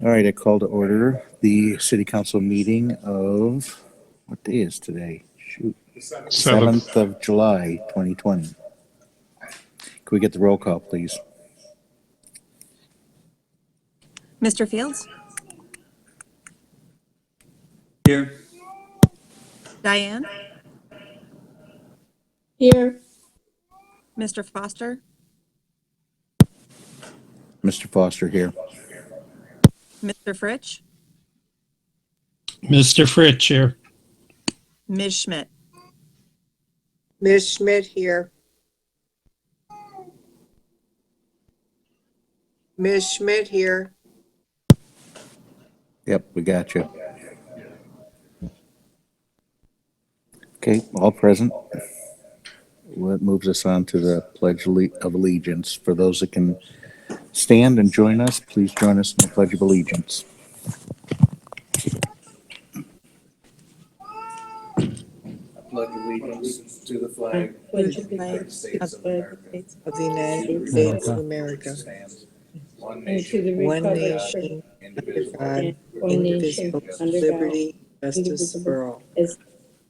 All right, I call to order the city council meeting of, what day is today? Shoot, 7th of July, 2020. Can we get the roll call, please? Mr. Fields? Here. Diane? Here. Mr. Foster? Mr. Foster here. Mr. Fritsch? Mr. Fritsch here. Ms. Schmidt? Ms. Schmidt here. Ms. Schmidt here. Yep, we got you. Okay, all present. Well, that moves us on to the Pledge of Allegiance. For those that can stand and join us, please join us in the Pledge of Allegiance. I pledge allegiance to the flag of the United States of America. And to the One republic nation, under God, and one nation indivisible, under God, liberty, justice for all. is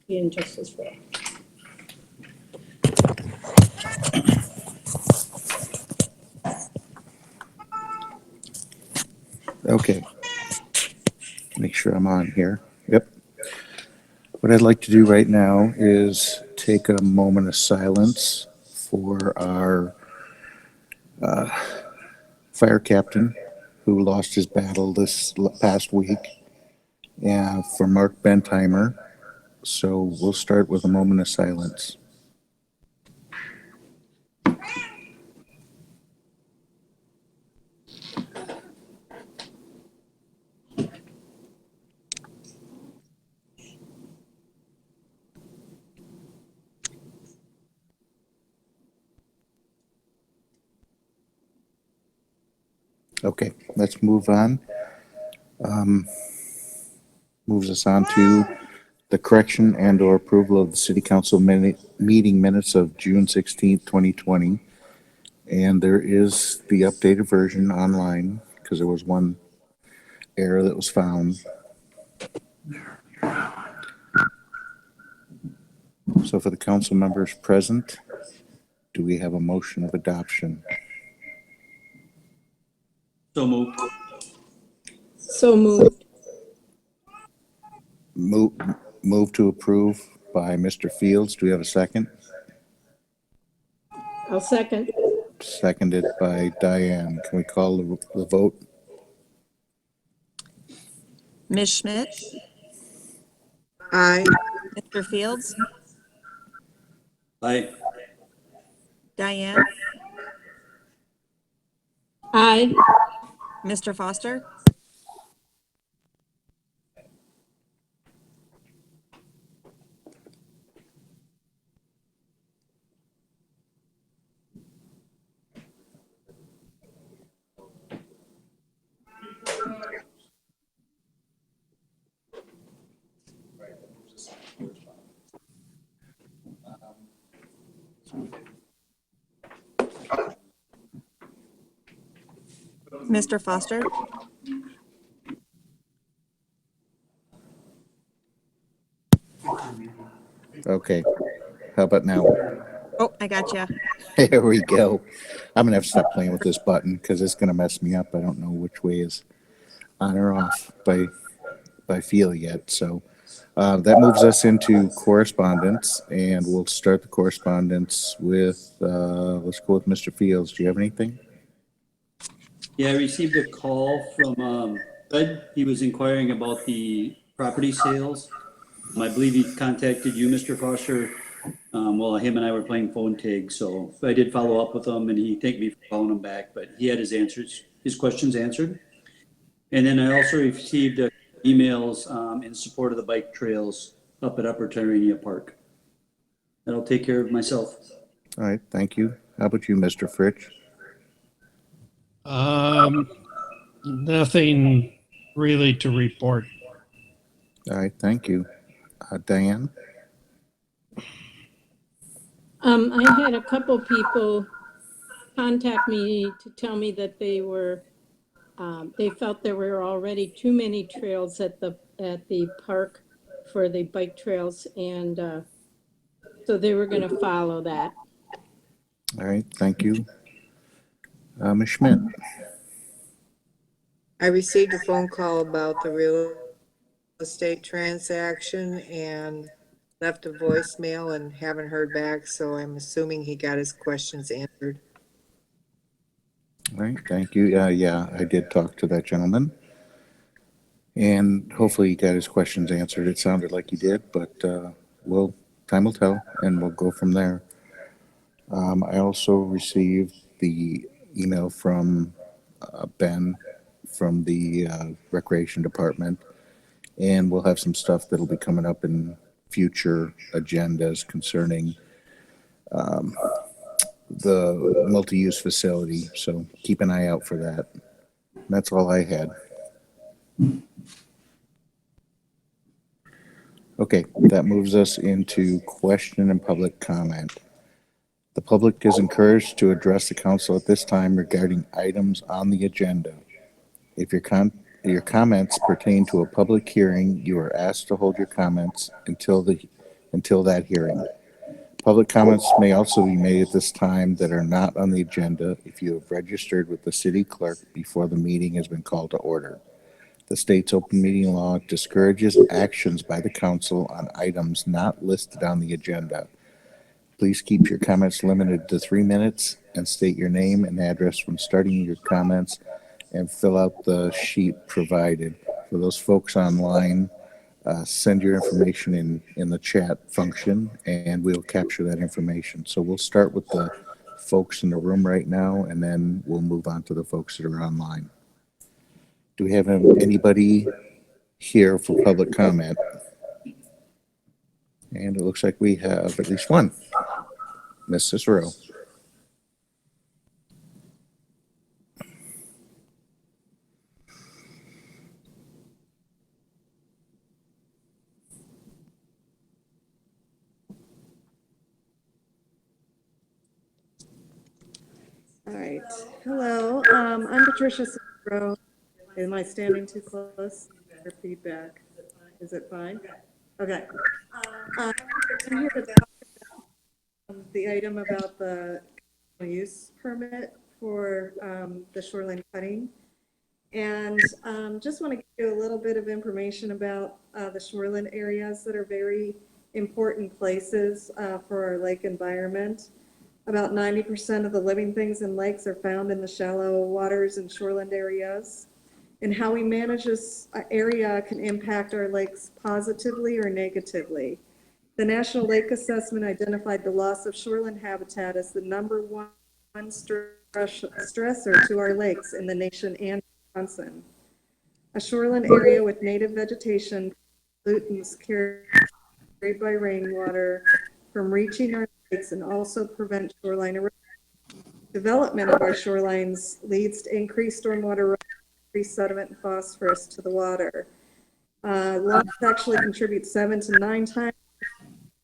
and justice for all. Okay. Make sure I'm on here. Yep. What I'd like to do right now is take a moment of silence for our fire captain who lost his battle this past week, and for Mark Bentheimer. So we'll start with a moment of silence. Okay, let's move on. Moves us on to the correction and or approval of the city council meeting minutes of June 16th, 2020. And there is the updated version online because there was one error that was found. So for the council members present, do we have a motion of adoption? So moved. So moved. Move to approve by Mr. Fields. Do we have a second? I'll second. Seconded by Diane. Can we call the vote? Ms. Schmidt? Aye. Mr. Fields? Aye. Diane? Aye. Mr. Foster? Mr. Foster? Okay. How about now? Oh, I got you. There we go. I'm gonna have to stop playing with this button because it's gonna mess me up. I don't know which way is on or off by feel yet. So that moves us into correspondence, and we'll start the correspondence with let's go with Mr. Fields. Do you have anything? Yeah, I received a call from Ed. He was inquiring about the property sales. I believe he contacted you, Mr. Foster. Well, him and I were playing phone tag, so I did follow up with him, and he thanked me for calling him back, but he had his questions answered. And then I also received emails in support of the bike trails up at Upper Terrania Park. That'll take care of myself. All right, thank you. How about you, Mr. Fritsch? Nothing really to report. All right, thank you. Diane? I had a couple people contact me to tell me that they were They felt there were already too many trails at the park for the bike trails, and so they were going to follow that. All right, thank you. Ms. Schmidt, I received a phone call about the real estate transaction and left a voicemail and haven't heard back, so I'm assuming he got his questions answered. all right, thank you. Yeah, I did talk to that gentleman. And hopefully he got his questions answered. It sounded like he did, but time will tell, and we'll go from there. I also received the email from Ben from the Recreation Department, and we'll have some stuff that'll be coming up in future agendas concerning the multi-use facility. So keep an eye out for that. That's all I had. Okay, that moves us into question and public comment. The public is encouraged to address the council at this time regarding items on the agenda. If your comments pertain to a public hearing, you are asked to hold your comments until that hearing. Public comments may also be made at this time that are not on the agenda if you have registered with the city clerk before the meeting has been called to order. The state's open meeting law discourages actions by the council on items not listed on the agenda. Please keep your comments limited to 3 minutes and state your name and address when starting your comments, and fill out the sheet provided. For those folks online, send your information in the chat function and we'll capture that information. So we'll start with the folks in the room right now, and then we'll move on to the folks that are online. Do we have anybody here for public comment? And it looks like we have at least one. Ms. Cicero. All right. Hello. I'm Patricia Cicero. Am I standing too close? Or feedback? Is it fine? Okay. I'm here to talk about the item about the conditional use permit for the shoreline cutting. And just want to give you a little bit of information about the shoreline areas that are very important places for our lake environment. About 90% of the living things in lakes are found in the shallow waters and shoreland areas. And how we manage this area can impact our lakes positively or negatively. The National Lake Assessment identified the loss of shoreland habitat as the #1 stressor to our lakes in the nation and Wisconsin. A shoreland area with native vegetation, pollutants carried by rainwater from reaching our lakes and also prevent shoreline erosion. Development of our shorelines leads to increased stormwater runoff, increased sediment and phosphorus to the water. Lots actually contribute 7 to 9 times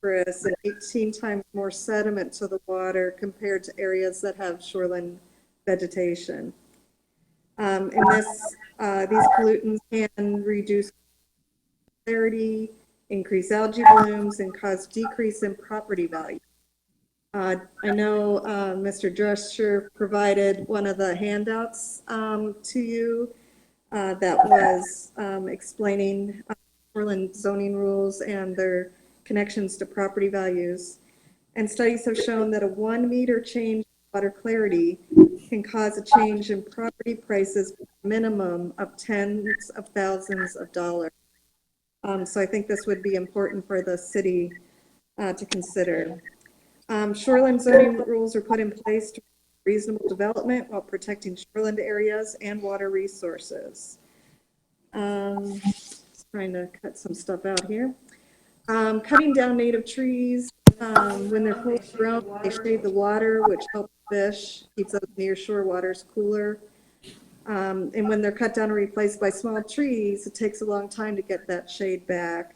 phosphorus and 18 times more sediment to the water compared to areas that have shoreline vegetation. And these pollutants can reduce clarity, increase algae blooms, and cause decrease in property value. I know Mr. Drescher provided one of the handouts to you that was explaining shoreline zoning rules and their connections to property values. And studies have shown that a 1 meter change in water clarity can cause a change in property prices, minimum of tens of thousands of dollars. So I think this would be important for the city to consider. Shoreline zoning rules are put in place to reasonable development while protecting shoreland areas and water resources. Trying to cut some stuff out here. Cutting down native trees, when they're fully grown, they shade the water, which helps fish, keeps those near shore waters cooler. And when they're cut down and replaced by small trees, it takes a long time to get that shade back.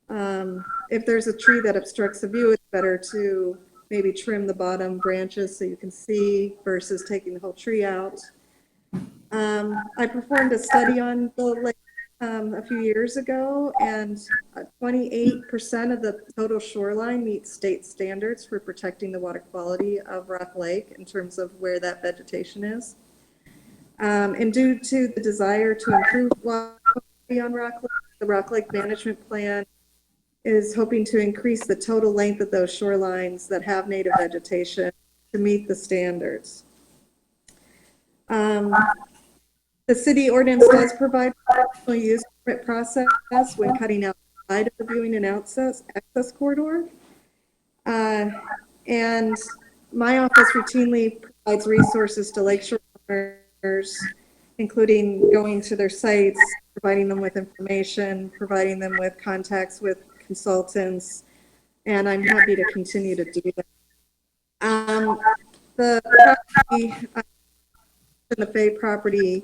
If there's a tree that obstructs the view, it's better to maybe trim the bottom branches so you can see versus taking the whole tree out. I performed a study on the lake a few years ago, and 28% of the total shoreline meets state standards for protecting the water quality of Rock Lake in terms of where that vegetation is. And due to the desire to improve water quality on Rock Lake, the Rock Lake Management Plan is hoping to increase the total length of those shorelines that have native vegetation to meet the standards. The city ordinance does provide a conditional use permit process when cutting outside of the viewing and access corridor. And my office routinely provides resources to Lakeshore owners, including going to their sites, providing them with information, providing them with contacts with consultants, and I'm happy to continue to do that. The property, the Fay property,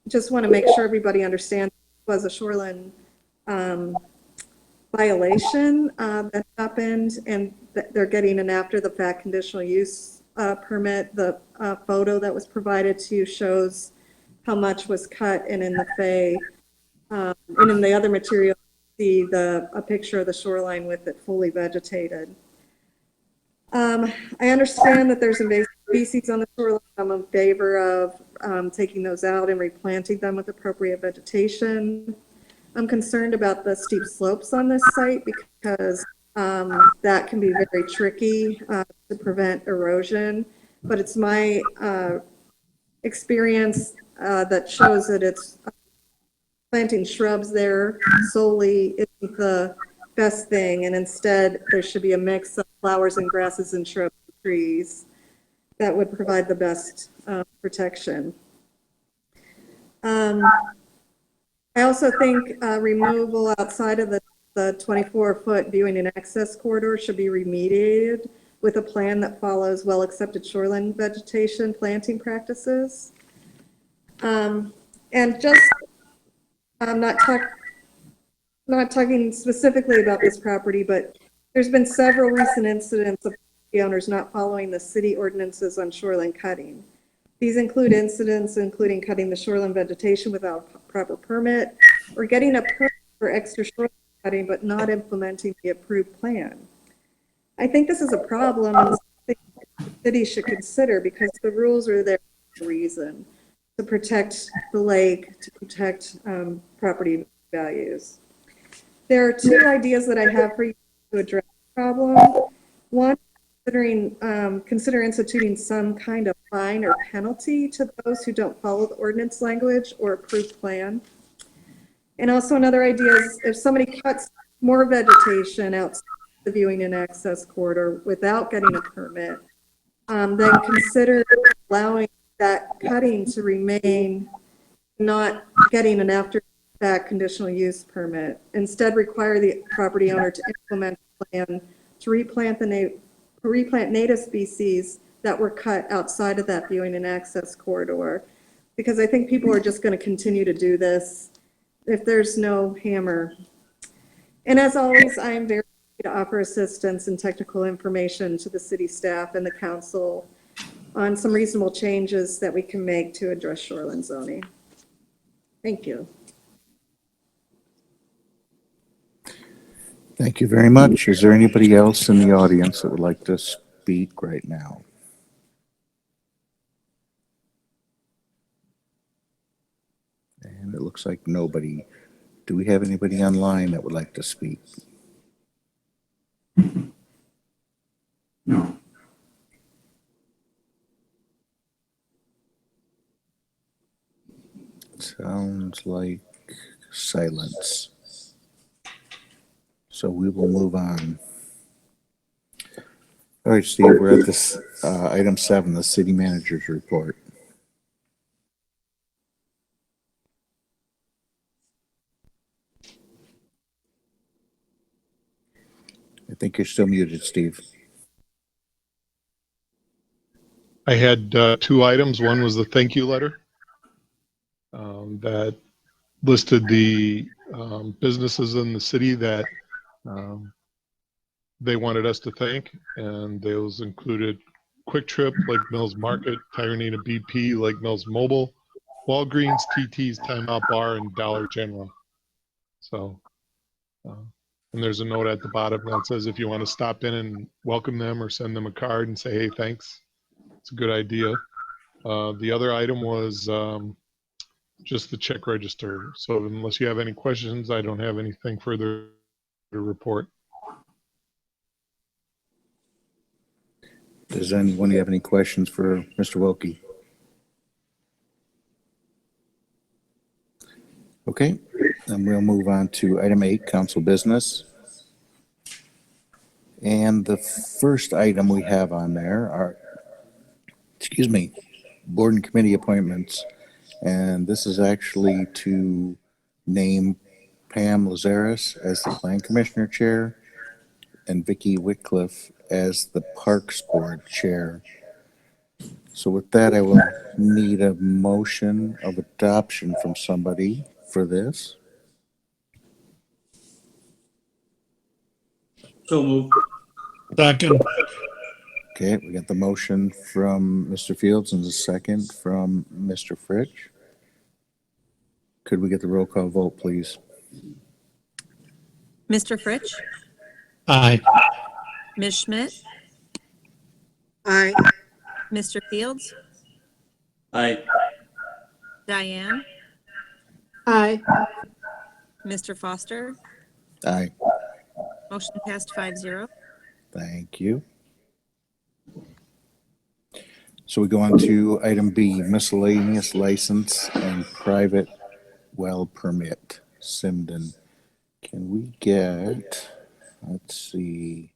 just want to make sure everybody understands it was a shoreline violation that happened, and they're getting an after the fact conditional use permit. The photo that was provided to you shows how much was cut, and in the Fay, and in the other material, see a picture of the shoreline with it fully vegetated. I understand that there's invasive species on the shoreline. I'm in favor of taking those out and replanting them with appropriate vegetation. I'm concerned about the steep slopes on this site because that can be very tricky to prevent erosion. But it's my experience that shows that it's planting shrubs there solely isn't the best thing, and instead there should be a mix of flowers and grasses and shrubs and trees that would provide the best protection. I also think removal outside of the 24-foot viewing and access corridor should be remediated with a plan that follows well-accepted shoreline vegetation planting practices. And just, I'm not talking specifically about this property, but there's been several recent incidents of property owners not following the city ordinances on shoreline cutting. These include incidents including cutting the shoreline vegetation without a proper permit, or getting a permit for extra shoreline cutting but not implementing the approved plan. I think this is a problem and something the city should consider because the rules are there for a reason, to protect the lake, to protect property values. There are two ideas that I have for you to address the problem. One, consider instituting some kind of fine or penalty to those who don't follow the ordinance language or approved plan. And also another idea is if somebody cuts more vegetation outside the viewing and access corridor without getting a permit, then consider allowing that cutting to remain, not getting an after-fact conditional use permit. Instead, require the property owner to implement a plan to replant native species that were cut outside of that viewing and access corridor. Because I think people are just going to continue to do this if there's no hammer. And as always, I am very happy to offer assistance and technical information to the city staff and the council on some reasonable changes that we can make to address shoreline zoning. Thank you. Thank you very much. Is there anybody else in the audience that would like to speak right now? And it looks like nobody. Do we have anybody online that would like to speak? No. Sounds like silence. So we will move on. All right, Steve, we're at this item 7, the city manager's report. I think you're still muted, Steve. I had 2 items. One was the thank you letter that listed the businesses in the city that they wanted us to thank, and those included Quick Trip, Lake Mills Market, Tyranina BP, Lake Mills Mobile, Walgreens, TT's, Time Out Bar, and Dollar General. So, and there's a note at the bottom that says if you want to stop in and welcome them or send them a card and say, hey, thanks, it's a good idea. The other item was just the check register. So unless you have any questions, I don't have anything further to report. Does anyone have any questions for Mr. Wilkie? Okay, then we'll move on to item 8, council business. And the first item we have on there are, board and committee appointments. And this is actually to name Pam Lazaris as the Plan Commissioner Chair and Vicki Wickliffe as the Parks Board Chair. So with that, I will need a motion of adoption from somebody for this. So moved. Second. Okay, we got the motion from Mr. Fields and the second from Mr. Fritsch. Could we get the roll call vote, please? Mr. Fritsch, Aye. Ms. Schmidt, Aye. Mr. Fields, Aye. Diane, Aye. Mr. Foster. Aye. Motion passed 5-0. Thank you. So we go on to item B, miscellaneous license and private well permit, Simdon. Can we get, let's see.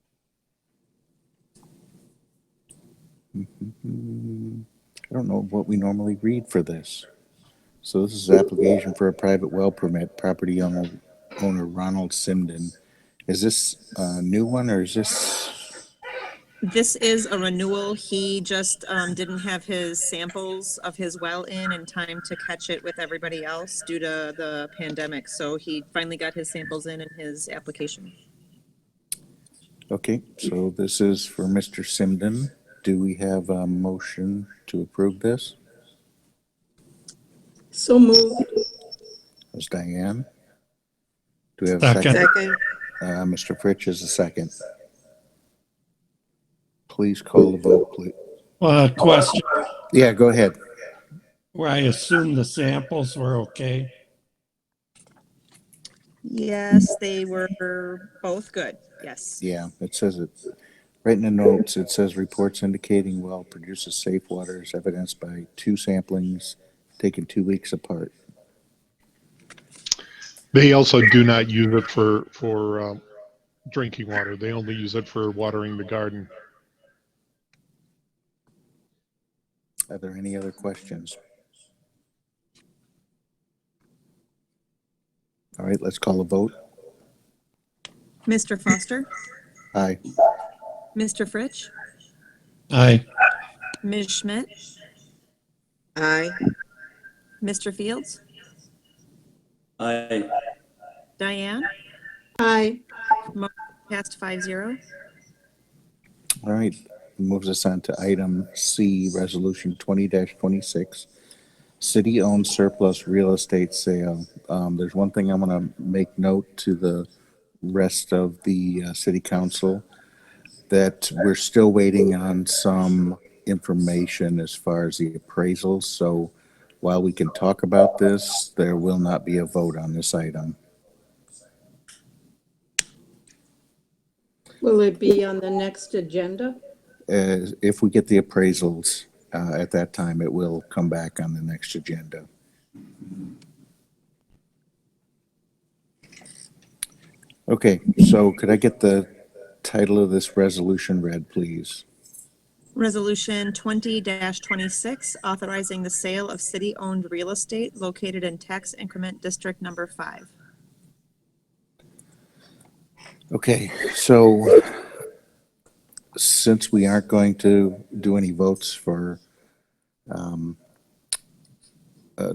I don't know what we normally read for this. So this is application for a private well permit, property owner Ronald Simdon. Is this a new one or is this? This is a renewal. He just didn't have his samples of his well in time to catch it with everybody else due to the pandemic. So he finally got his samples in his application. Okay, so this is for Mr. Simdon. Do we have a motion to approve this? So moved. That's Diane. Do we have a Second. second? Second. Mr. Fritsch is a second. Please call the vote, please. Question. Yeah, go ahead. Where I assume the samples were okay. Yes, they were both good. Yes. Yeah, it says it. Right in the notes, it says reports indicating well produces safe water is evidenced by 2 samplings taken 2 weeks apart. They also do not use it for drinking water. They only use it for watering the garden. Are there any other questions? All right, let's call a vote. Mr. Foster, Aye. Mr. Fritsch, Aye. Ms. Schmidt, Aye. Mr. Fields, Aye. Diane, Aye. passed 5-0. All right, moves us on to item C, resolution 20-26, city-owned surplus real estate sale. There's one thing I'm gonna make note to the rest of the city council, that we're still waiting on some information as far as the appraisals. So while we can talk about this, there will not be a vote on this item. Will it be on the next agenda? If we get the appraisals at that time, it will come back on the next agenda. Okay, so could I get the title of this resolution read, please? Resolution 20-26, authorizing the sale of city-owned real estate located in tax increment district number 5. Okay, so since we aren't going to do any votes for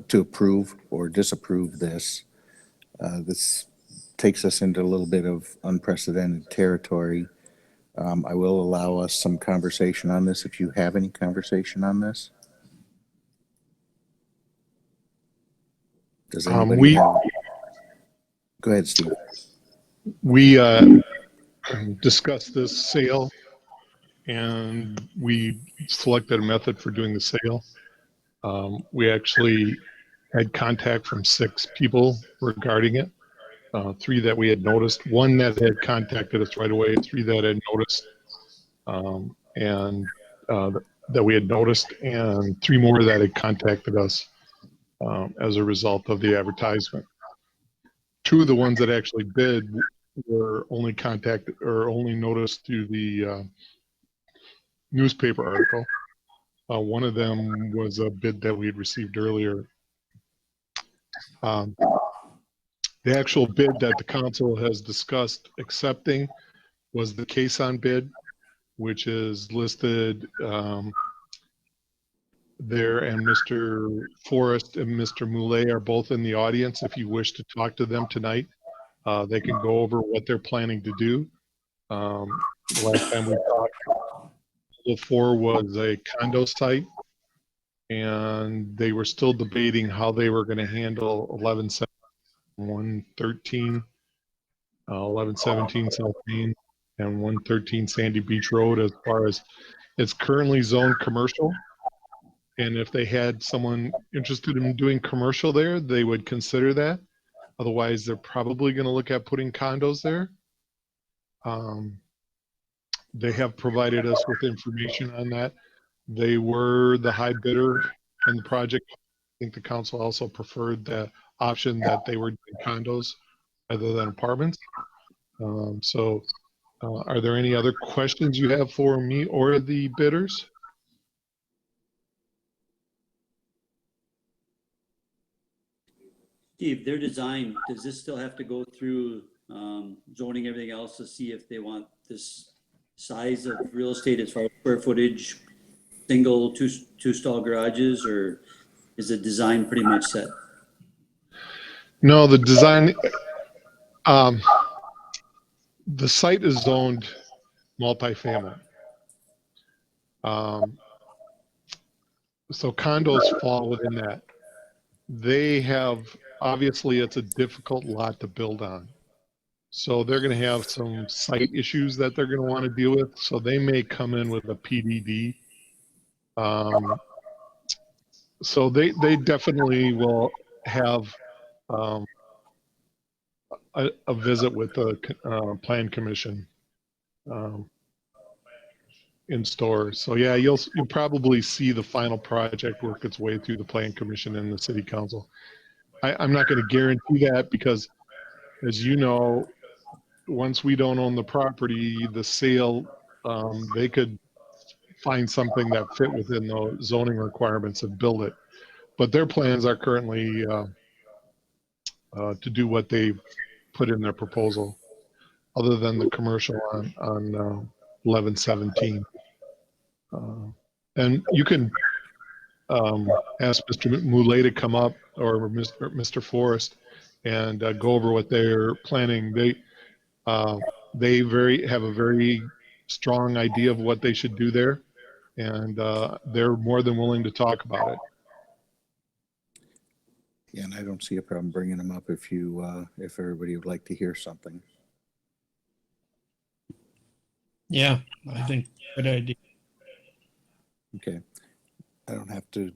to approve or disapprove this, this takes us into a little bit of unprecedented territory. I will allow us some conversation on this if you have any conversation on this. Does anybody have? Go ahead, Steve. We discussed this sale, and we selected a method for doing the sale. We actually had contact from 6 people regarding it. 3 that we had noticed, 1 that had contacted us right away, 3 that had noticed, that we had noticed, and 3 more that had contacted us as a result of the advertisement. 2 of the ones that actually bid were only contacted or only noticed through the newspaper article. One of them was a bid that we had received earlier. The actual bid that the council has discussed accepting was the Caisson bid, which is listed there, and Mr. Forrest and Mr. Moulet are both in the audience. If you wish to talk to them tonight, they can go over what they're planning to do. The last time we talked, the 4 was a condo site, and they were still debating how they were going to handle 1117 South Main and 113 Sandy Beach Road. As far as it's currently zoned commercial, and if they had someone interested in doing commercial there, they would consider that. Otherwise, they're probably going to look at putting condos there. They have provided us with information on that. They were the high bidder in the project. I think the council also preferred the option that they were doing condos rather than apartments. Are there any other questions you have for me or the bidders? Steve, their design, does this still have to go through zoning, everything else to see if they want this size of real estate as far as square footage, single, two-stall garages, or is the design pretty much set? No, the design, the site is zoned multifamily. So condos fall within that. They have, obviously it's a difficult lot to build on. So they're going to have some site issues that they're going to want to deal with. So they may come in with a PDD. So they definitely will have a visit with the plan commission in store. So yeah, you'll probably see the final project work its way through the plan commission and the city council. I'm not going to guarantee that because, as you know, once we don't own the property, the sale, they could find something that fit within the zoning requirements and build it. But their plans are currently to do what they put in their proposal, other than the commercial on 1117. And you can ask Mr. Moulet to come up, or Mr. Forrest, and go over what they're planning. They have a very strong idea of what they should do there, and they're more than willing to talk about it. Yeah, and I don't see a problem bringing them up if everybody would like to hear something. Yeah, I think good idea. Okay. I don't have to.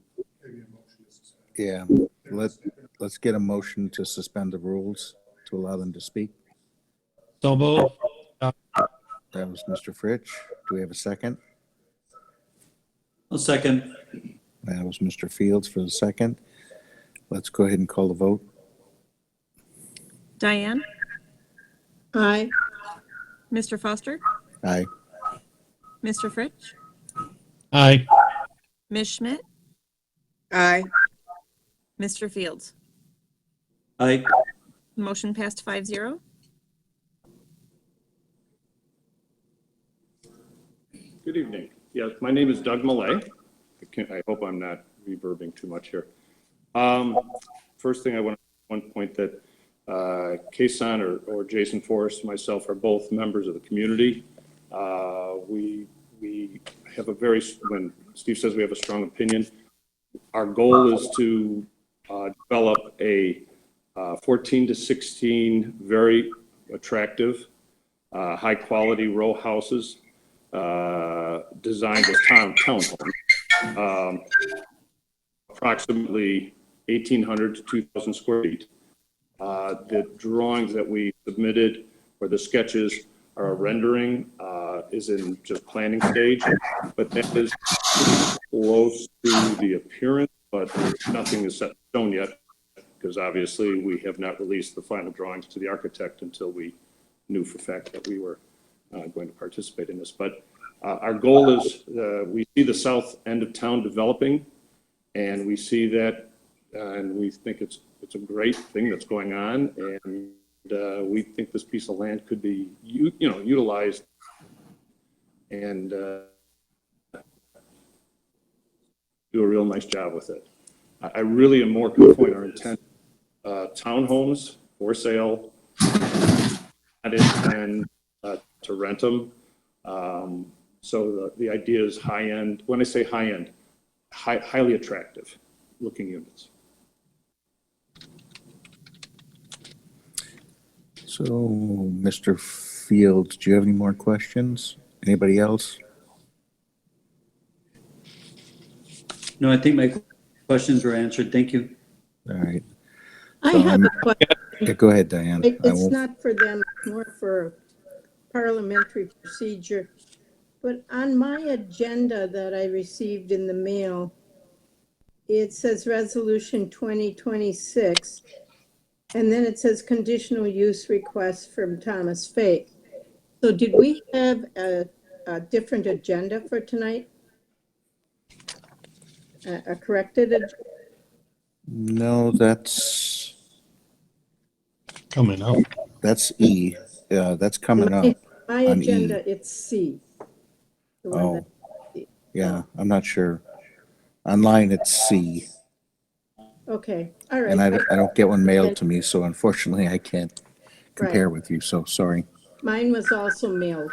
Yeah, let's get a motion to suspend the rules to allow them to speak. So move. That was Mr. Fritsch. Do we have a second? A second. That was Mr. Fields for the second. Let's go ahead and call the vote. Diane, Aye. Mr. Foster, Aye. Mr. Fritsch, Aye. Ms. Schmidt, Aye. Mr. Fields. Aye. Motion passed 5-0. Good evening. Yes, my name is Doug Millay. I hope I'm not reverbing too much here. First thing I want to point that Caisson or Jason Forrest and myself are both members of the community. We have a very, when Steve says we have a strong opinion, our goal is to develop a 14 to 16 very attractive, high-quality row houses designed as townhomes, approximately 1,800 to 2,000 square feet. The drawings that we submitted, or the sketches, are a rendering, is in just planning stage, but that is close to the appearance, but nothing is set in stone yet, because obviously we have not released the final drawings to the architect until we knew for a fact that we were going to participate in this. But our goal is, we see the south end of town developing, and we see that, and we think it's a great thing that's going on, and we think this piece of land could be, utilized and do a real nice job with it. I really am more to the point, our intent, townhomes for sale, and to rent them. So the idea is high end. When I say high end, highly attractive looking units. So, Mr. Fields, do you have any more questions? Anybody else? No, I think my questions were answered. Thank you. All right. I So have a question. Yeah, go ahead, Diane. It's not for them, it's more for parliamentary procedure. But on my agenda that I received in the mail, it says Resolution 2026, and then it says Conditional Use Request from Thomas Fay. So did we have a different agenda for tonight? A corrected agenda? No, that's Coming up. E. Yeah, that's coming up. My on E. agenda, it's C. The one Oh, that- yeah, I'm not sure. Online, it's C, Okay, all right. and I don't get one mailed to me, so unfortunately, I can't compare with you, so sorry. Mine was also mailed.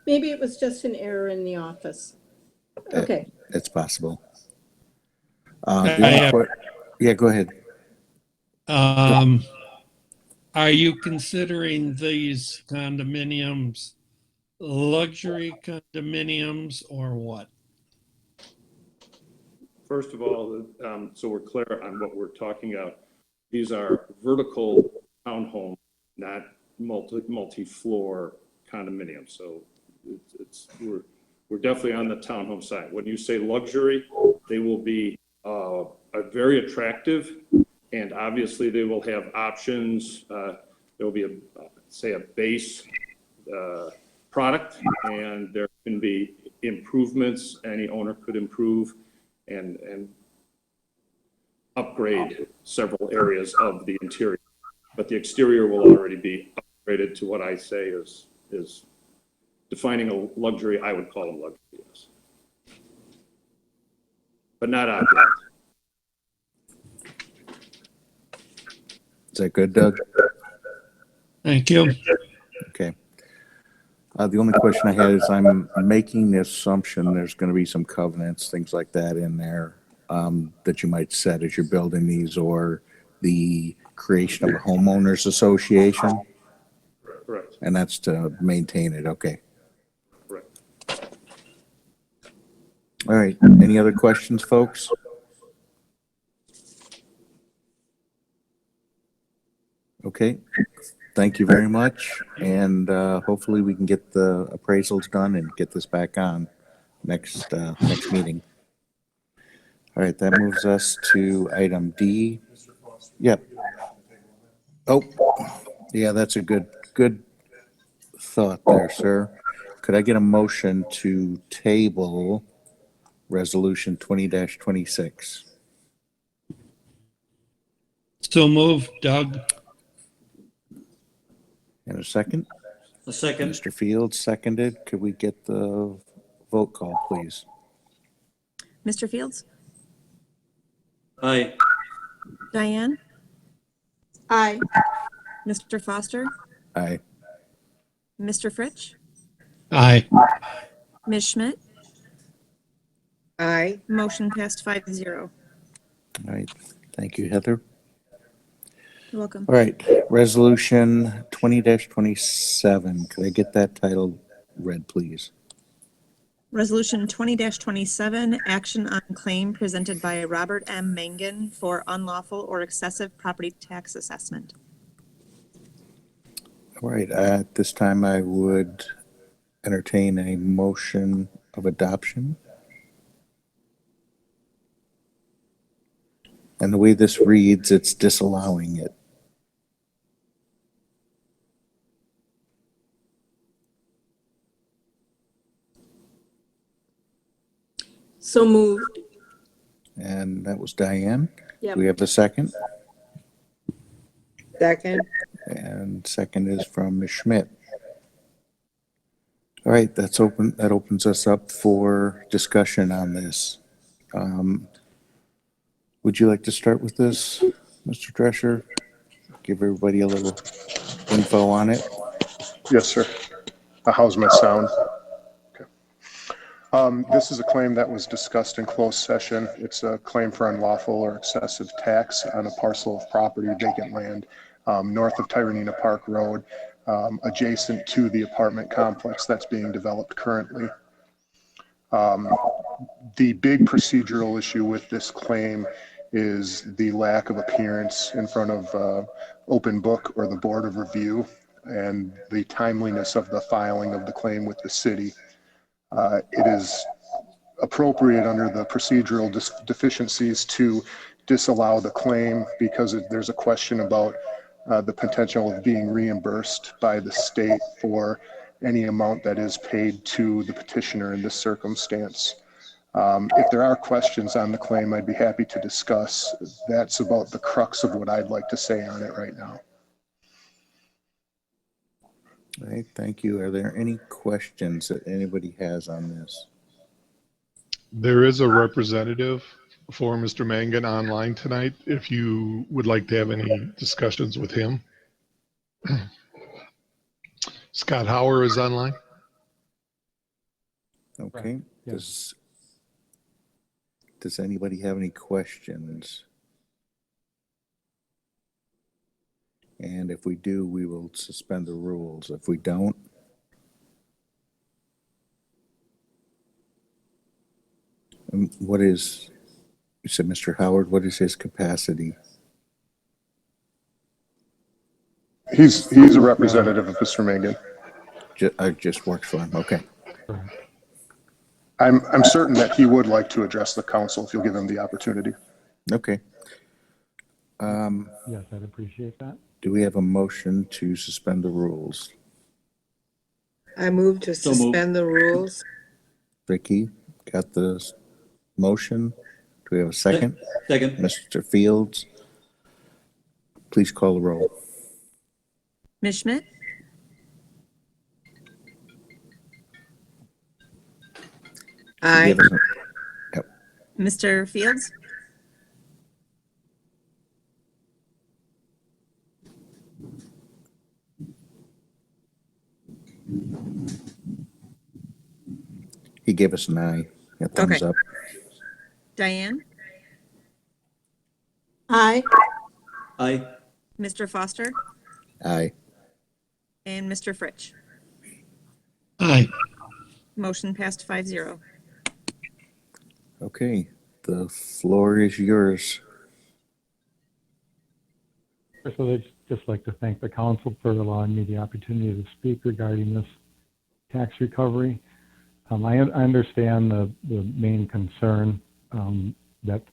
Maybe it was just an error in the office. Okay. It's possible. I Yeah, go ahead. Are you considering these condominiums luxury condominiums or what? First of all, so we're clear on what we're talking about. These are vertical townhomes, not multi-floor condominiums. So we're definitely on the townhome side. When you say luxury, they will be very attractive, and obviously they will have options. There will be a base product, and there can be improvements any owner could improve and upgrade several areas of the interior. But the exterior will already be upgraded to what I say is defining a luxury. I would call them luxury, yes. But not opulent. Is that good, Doug? Thank you. Okay. The only question I had is I'm making the assumption there's going to be some covenants, things like that in there that you might set as you're building these, or the creation of a homeowners association, Correct. and that's to maintain it. Okay. Correct. All right. Any other questions, folks? Okay. Thank you very much, and hopefully we can get the appraisals done and get this back on next meeting. All right, that moves us to item D. Yep. Oh, yeah, that's a good thought there, sir. Could I get a motion to table Resolution 20-26? So move, Doug. And a second? A second. Mr. Fields seconded. Could we get the vote call, please? Mr. Fields? Aye. Diane? Aye. Mr. Foster? Aye. Mr. Fritsch? Aye. Ms. Schmidt? Aye. Motion passed 5-0. All right, thank you, Heather. You're welcome. All right, resolution 20-27. Could I get that title read, please? Resolution 20-27, action on claim presented by Robert M. Mangen for unlawful or excessive property tax assessment. All right, at this time, I would entertain a motion of adoption. And the way this reads, it's disallowing it. So moved. And that was Diane. Yep. Do we have a second? Second. And second is from Ms. Schmidt. All right, that's open. That opens us up for discussion on this. Would you like to start with this, Mr. Drescher? Give everybody a little info on it. Yes, sir. How's my sound? Okay. This is a claim that was discussed in closed session. It's a claim for unlawful or excessive tax on a parcel of property, vacant land, north of Tyranina Park Road, adjacent to the apartment complex that's being developed currently. The big procedural issue with this claim is the lack of appearance in front of open book or the board of review and the timeliness of the filing of the claim with the city. It is appropriate under the procedural deficiencies to disallow the claim because there's a question about the potential of being reimbursed by the state for any amount that is paid to the petitioner in this circumstance. If there are questions on the claim, I'd be happy to discuss. That's about the crux of what I'd like to say on it right now. All right, thank you. Are there any questions that anybody has on this? There is a representative for Mr. Mangen online tonight, if you would like to have any discussions with him. Scott Hauer is online. Okay. Does anybody have any questions? And if we do, we will suspend the rules. If we don't, what is, you said Mr. Howard, what is his capacity? He's a representative of Mr. Mangen. I just worked for him. Okay. I'm certain that he would like to address the council if you'll give him the opportunity. Okay. Yes, I'd appreciate that. Do we have a motion to suspend the rules? I move to So moved. suspend the rules. Vicki, got the motion? Do we have a second? Second. Mr. Fields, please call the roll. Ms. Schmidt? Aye. Give us a- Yep. Mr. Fields? He gave us an aye. A thumbs Okay. up. Diane? Aye. Aye. Mr. Foster? Aye. And Mr. Fritsch? Aye. Motion passed 5-0. Okay, the floor is yours. First of all, I'd just like to thank the council for allowing me the opportunity to speak regarding this tax recovery. I understand the main concern that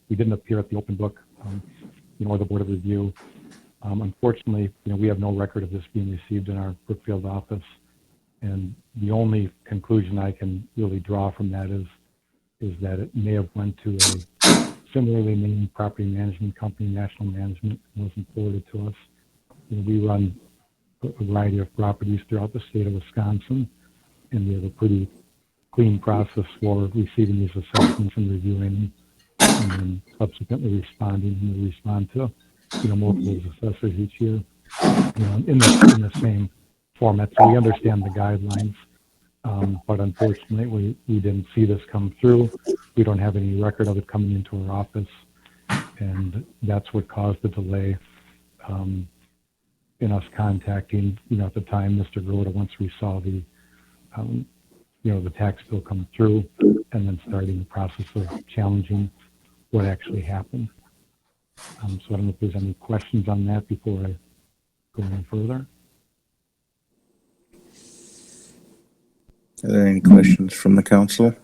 we didn't appear at the open book, or the board of review. Unfortunately, we have no record of this being received in our Brookfield office, and the only conclusion I can really draw from that is that it may have went to a similarly named property management company, National Management, and wasn't forwarded to us. We run a variety of properties throughout the state of Wisconsin, and we have a pretty clean process for receiving these assessments and reviewing and then subsequently responding. And we respond to, multiple assessors each year, in the same format. So we understand the guidelines. But unfortunately, we didn't see this come through. We don't have any record of it coming into our office, and that's what caused the delay in us contacting, at the time, Mr. Groda, once we saw the, the tax bill come through, and then starting the process of challenging what actually happened. So I don't know if there's any questions on that before I go any further. Are there any questions from the council?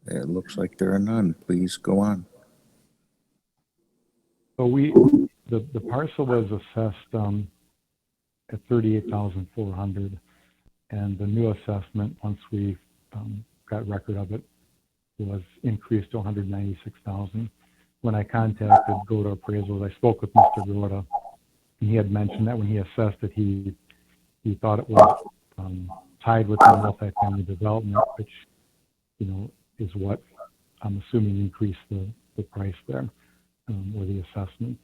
It looks like there are none. Please go on. So the parcel was assessed at 38,400, and the new assessment, once we got record of it, was increased to 196,000. When I contacted Groda Appraisals, I spoke with Mr. Groda, and he had mentioned that when he assessed it, he thought it was tied with the multifamily development, which is what I'm assuming increased the price there, or the assessment.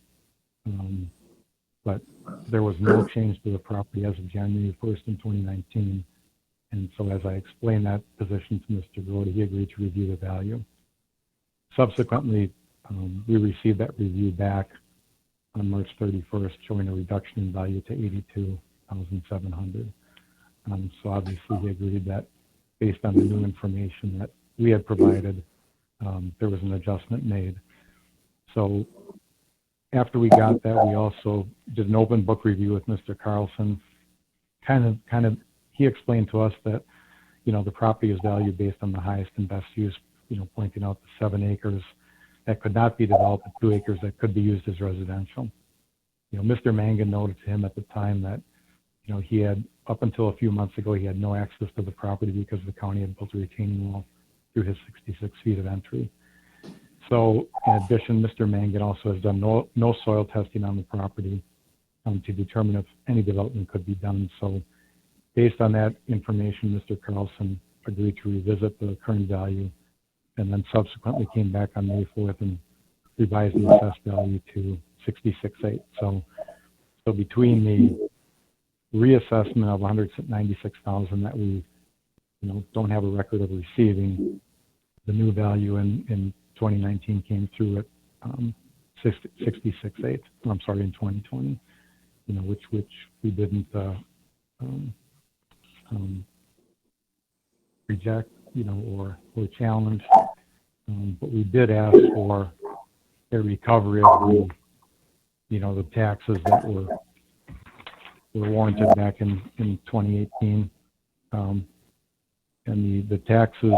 But there was no change to the property as of January 1st in 2019. And so as I explained that position to Mr. Groda, he agreed to review the value. Subsequently, we received that review back on March 31st, showing a reduction in value to 82,700. So obviously he agreed that based on the new information that we had provided, there was an adjustment made. So after we got that, we also did an open book review with Mr. Carlson. He explained to us that, the property is valued based on the highest and best use, pointing out the 7 acres that could not be developed and 2 acres that could be used as residential. Mr. Mangen noted to him at the time that, he had, up until a few months ago, he had no access to the property because the county had built a retaining wall through his 66 feet of entry. So in addition, Mr. Mangen also has done no soil testing on the property to determine if any development could be done. So based on that information, Mr. Carlson agreed to revisit the current value, and then subsequently came back on May 4th and revised the assessed value to 66.8. So between the reassessment of 196,000 that we, don't have a record of receiving, the new value in 2019 came through at 66.8. I'm sorry, in 2020, which we didn't reject, or challenge, but we did ask for a recovery of the taxes that were warranted back in 2018, and the taxes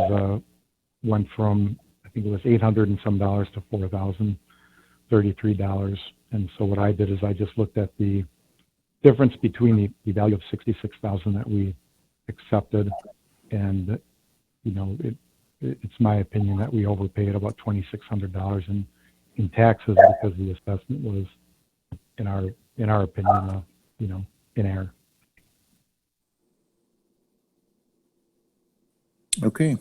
went from, I think it was $800 and some dollars to $4,033. And so what I did is I just looked at the difference between the value of 66,000 that we accepted, and it's my opinion that we overpaid about $2,600 in taxes because the assessment was, in our opinion, in error. Okay.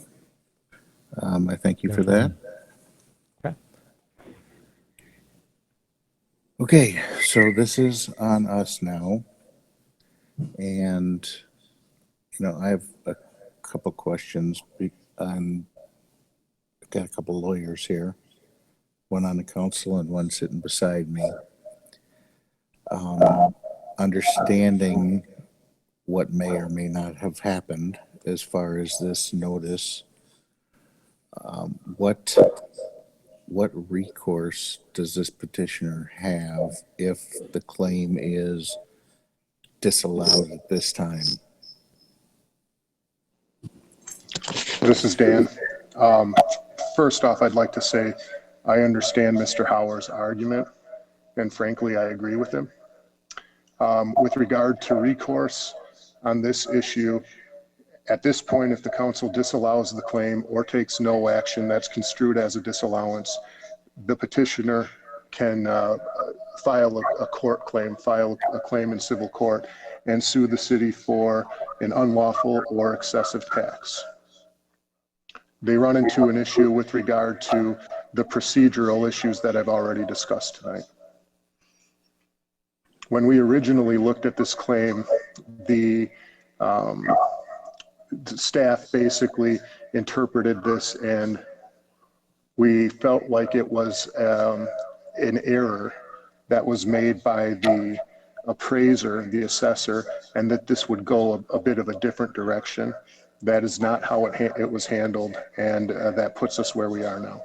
I thank you for that. Okay. Okay, so this is on us now. And, I have a couple questions. I've got a couple lawyers here, one on the council and one sitting beside me. Understanding what may or may not have happened as far as this notice, what recourse does this petitioner have if the claim is disallowed at this time? This is Dan. First off, I'd like to say I understand Mr. Hauer's argument, and frankly, I agree with him. With regard to recourse on this issue, at this point, if the council disallows the claim or takes no action that's construed as a disallowance, the petitioner can file a court claim, file a claim in civil court, and sue the city for an unlawful or excessive tax. They run into an issue with regard to the procedural issues that I've already discussed tonight. when we originally looked at this claim, the staff basically interpreted this, and we felt like it was an error that was made by the appraiser, the assessor, and that this would go a bit of a different direction. That is not how it was handled, and that puts us where we are now.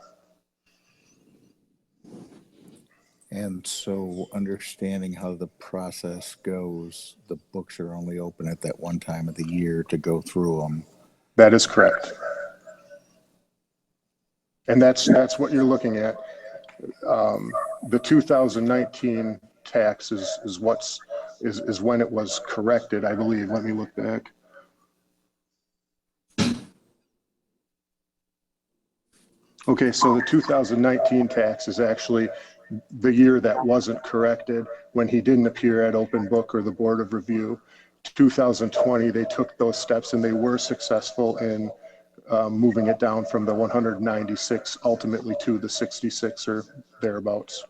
And so understanding how the process goes, the books are only open at that one time of the year to go through them. That is correct. And that's what you're looking at. The 2019 tax is when it was corrected, I believe. Let me look back. Okay, so the 2019 tax is actually the year that wasn't corrected, when he didn't appear at open book or the board of review. 2020, they took those steps and they were successful in moving it down from the 196 ultimately to the 66 or thereabouts.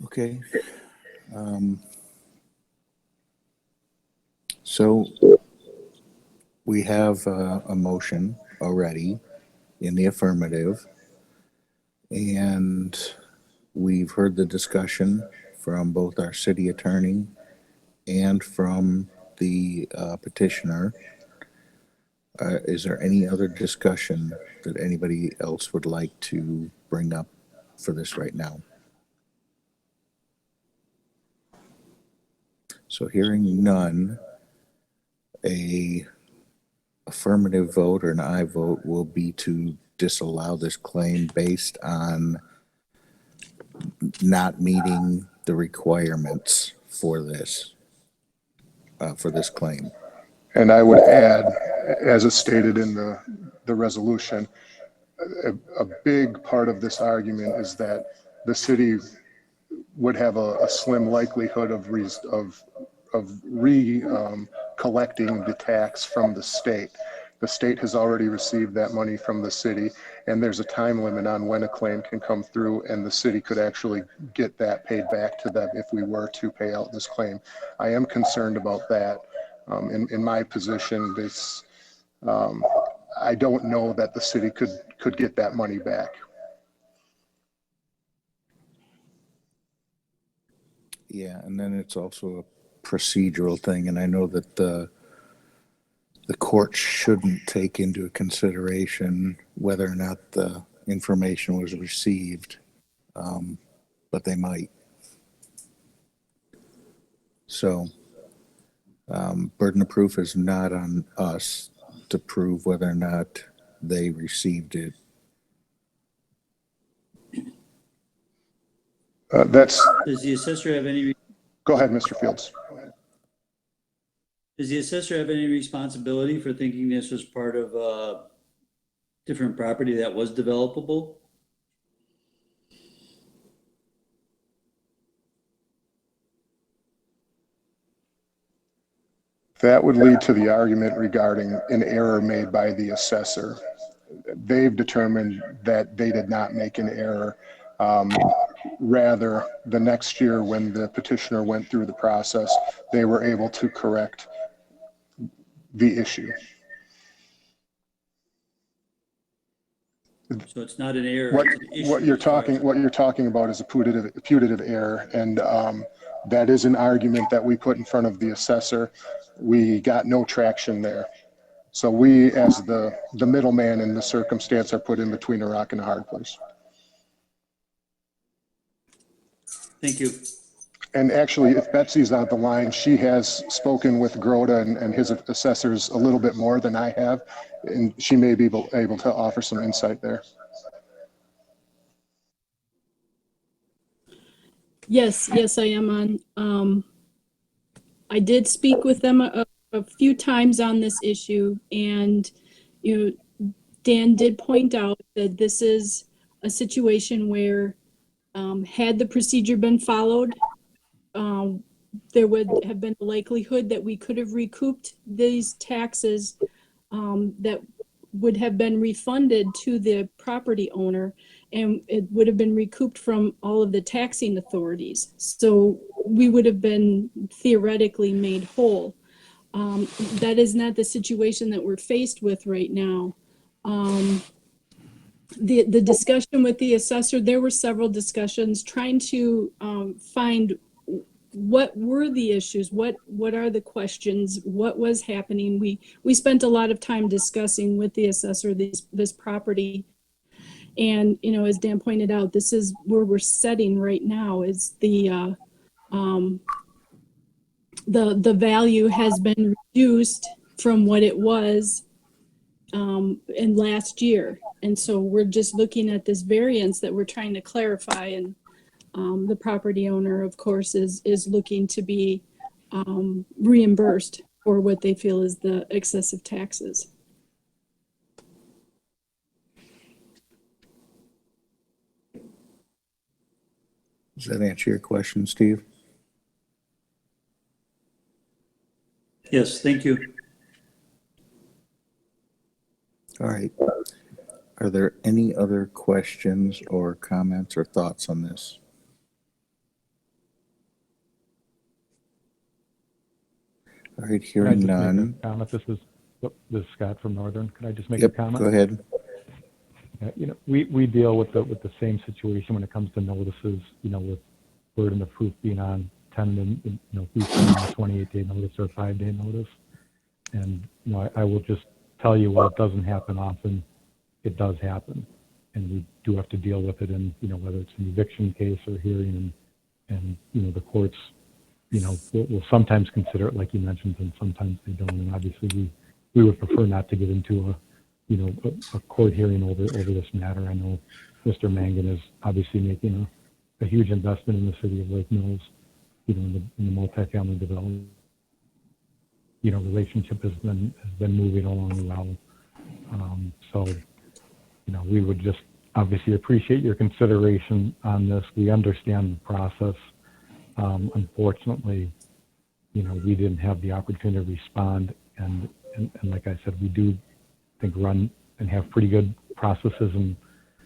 Okay. So we have a motion already in the affirmative, and we've heard the discussion from both our city attorney and from the petitioner. Is there any other discussion that anybody else would like to bring up for this right now? So hearing none, a affirmative vote or an aye vote will be to disallow this claim based on not meeting the requirements for this claim. And I would add, as is stated in the resolution, a big part of this argument is that the city would have a slim likelihood of collecting the tax from the state. The state has already received that money from the city, and there's a time limit on when a claim can come through, and the city could actually get that paid back to them if we were to pay out this claim. I am concerned about that. In my position, I don't know that the city could get that money back. Yeah, and then it's also a procedural thing, and I know that the court shouldn't take into consideration whether or not the information was received, but they might. So burden of proof is not on us to prove whether or not they received it. Does the assessor have any? Go ahead, Mr. Fields. Does the assessor have any responsibility for thinking this was part of a different property that was developable? That would lead to the argument regarding an error made by the assessor. They've determined that they did not make an error. Rather, the next year when the petitioner went through the process, they were able to correct the issue. So it's not an error. What, it's an issue. what you're talking about is a putative error, and that is an argument that we put in front of the assessor. We got no traction there. So we, as the middleman in the circumstance, are put in between a rock and a hard place. Thank you. And actually, if Betsy's on the line, she has spoken with Groda and his assessors a little bit more than I have, and she may be able to offer some insight there. Yes, I am on. I did speak with them a few times on this issue, and Dan did point out that this is a situation where had the procedure been followed, there would have been a likelihood that we could have recouped these taxes that would have been refunded to the property owner, and it would have been recouped from all of the taxing authorities. So we would have been theoretically made whole. That is not the situation that we're faced with right now. The discussion with the assessor, there were several discussions trying to find what were the issues, what are the questions, what was happening. We spent a lot of time discussing with the assessor this property. And, you know, as Dan pointed out, this is where we're setting right now, is the value has been reduced from what it was in last year. And so we're just looking at this variance that we're trying to clarify. And the property owner, of course, is looking to be reimbursed for what they feel is the excessive taxes. Does that answer your question, Steve? Yes, thank you. All right. Are there any other questions or comments or thoughts on this? All right, Can I hearing just make a none. comment? This is Scott from Northern. Could I just make a Yep, comment? go ahead. You know, we deal with the same situation when it comes to notices, you know, with burden of proof being on 10 and, you know, who's on a 28-day notice or a 5-day notice. And, you know, I will just tell you, while it doesn't happen often, it does happen. And we do have to deal with it in, you know, whether it's an eviction case or hearing, and you know, the courts, you know, will sometimes consider it, like you mentioned, and sometimes they don't. And obviously we would prefer not to get into a court hearing over this matter. I know Mr. Mangen is obviously making a huge investment in the city of Lake Mills, you know, in the multifamily development. You know, relationship has been moving along well. So, you know, we would just obviously appreciate your consideration on this. We understand the process. Unfortunately, you know, we didn't have the opportunity to respond, and like I said, we do think run and have pretty good processes and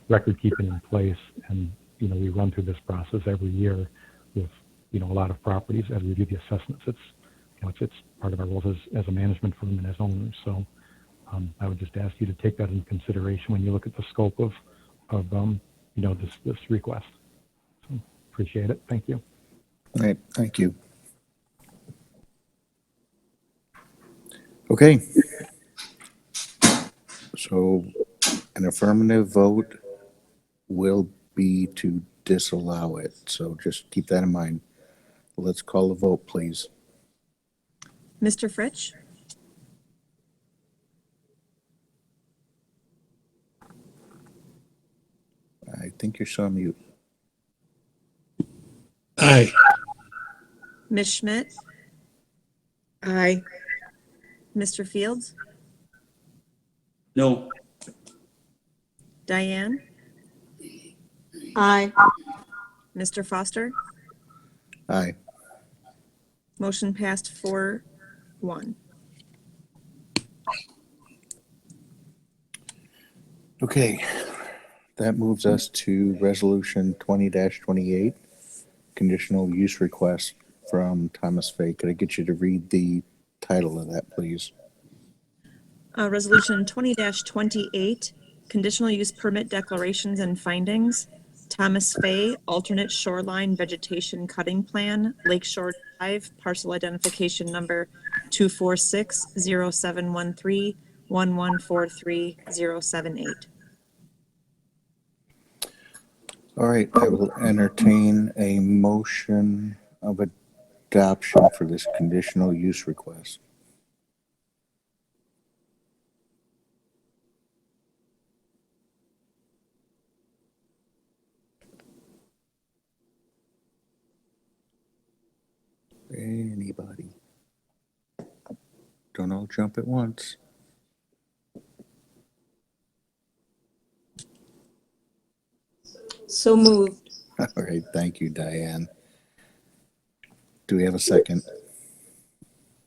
record keeping in place. And, you know, we run through this process every year with, you know, a lot of properties as we do the assessments. It's part of our roles as a management firm and as owners. So I would just ask you to take that into consideration when you look at the scope of you know, this request. So appreciate it. Thank you. All right, thank you. Okay. So an affirmative vote will be to disallow it. So just keep that in mind. Let's call the vote, please. Mr. Fritsch? I think you're still on mute. Aye. Ms. Schmidt? Aye. Mr. Fields? No, Diane? Aye. Mr. Foster? Aye. Motion passed 4-1. Okay, that moves us to resolution 20-28, conditional use request from Thomas Fay. Could I get you to read the title of that, please? Resolution 20-28, conditional use permit declarations and findings. Thomas Fay, alternate shoreline vegetation cutting plan, Lakeshore Drive, parcel identification number 246-0713-1143-078. All right, I will entertain a motion of adoption for this conditional use request. Anybody? Don't all jump at once. So moved. All right, thank you, Diane. Do we have a second?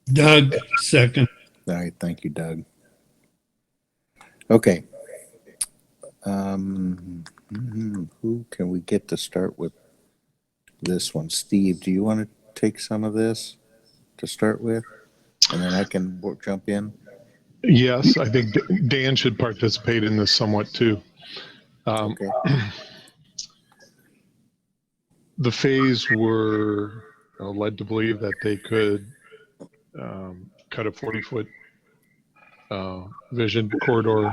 Doug, second. All right, thank you, Doug. Okay. Who can we get to start with this one? Steve, do you want to take some of this to start with? And then I can jump in. Yes, I think Dan should participate in this somewhat too. Okay. The Fays were led to believe that they could cut a 40-foot vision corridor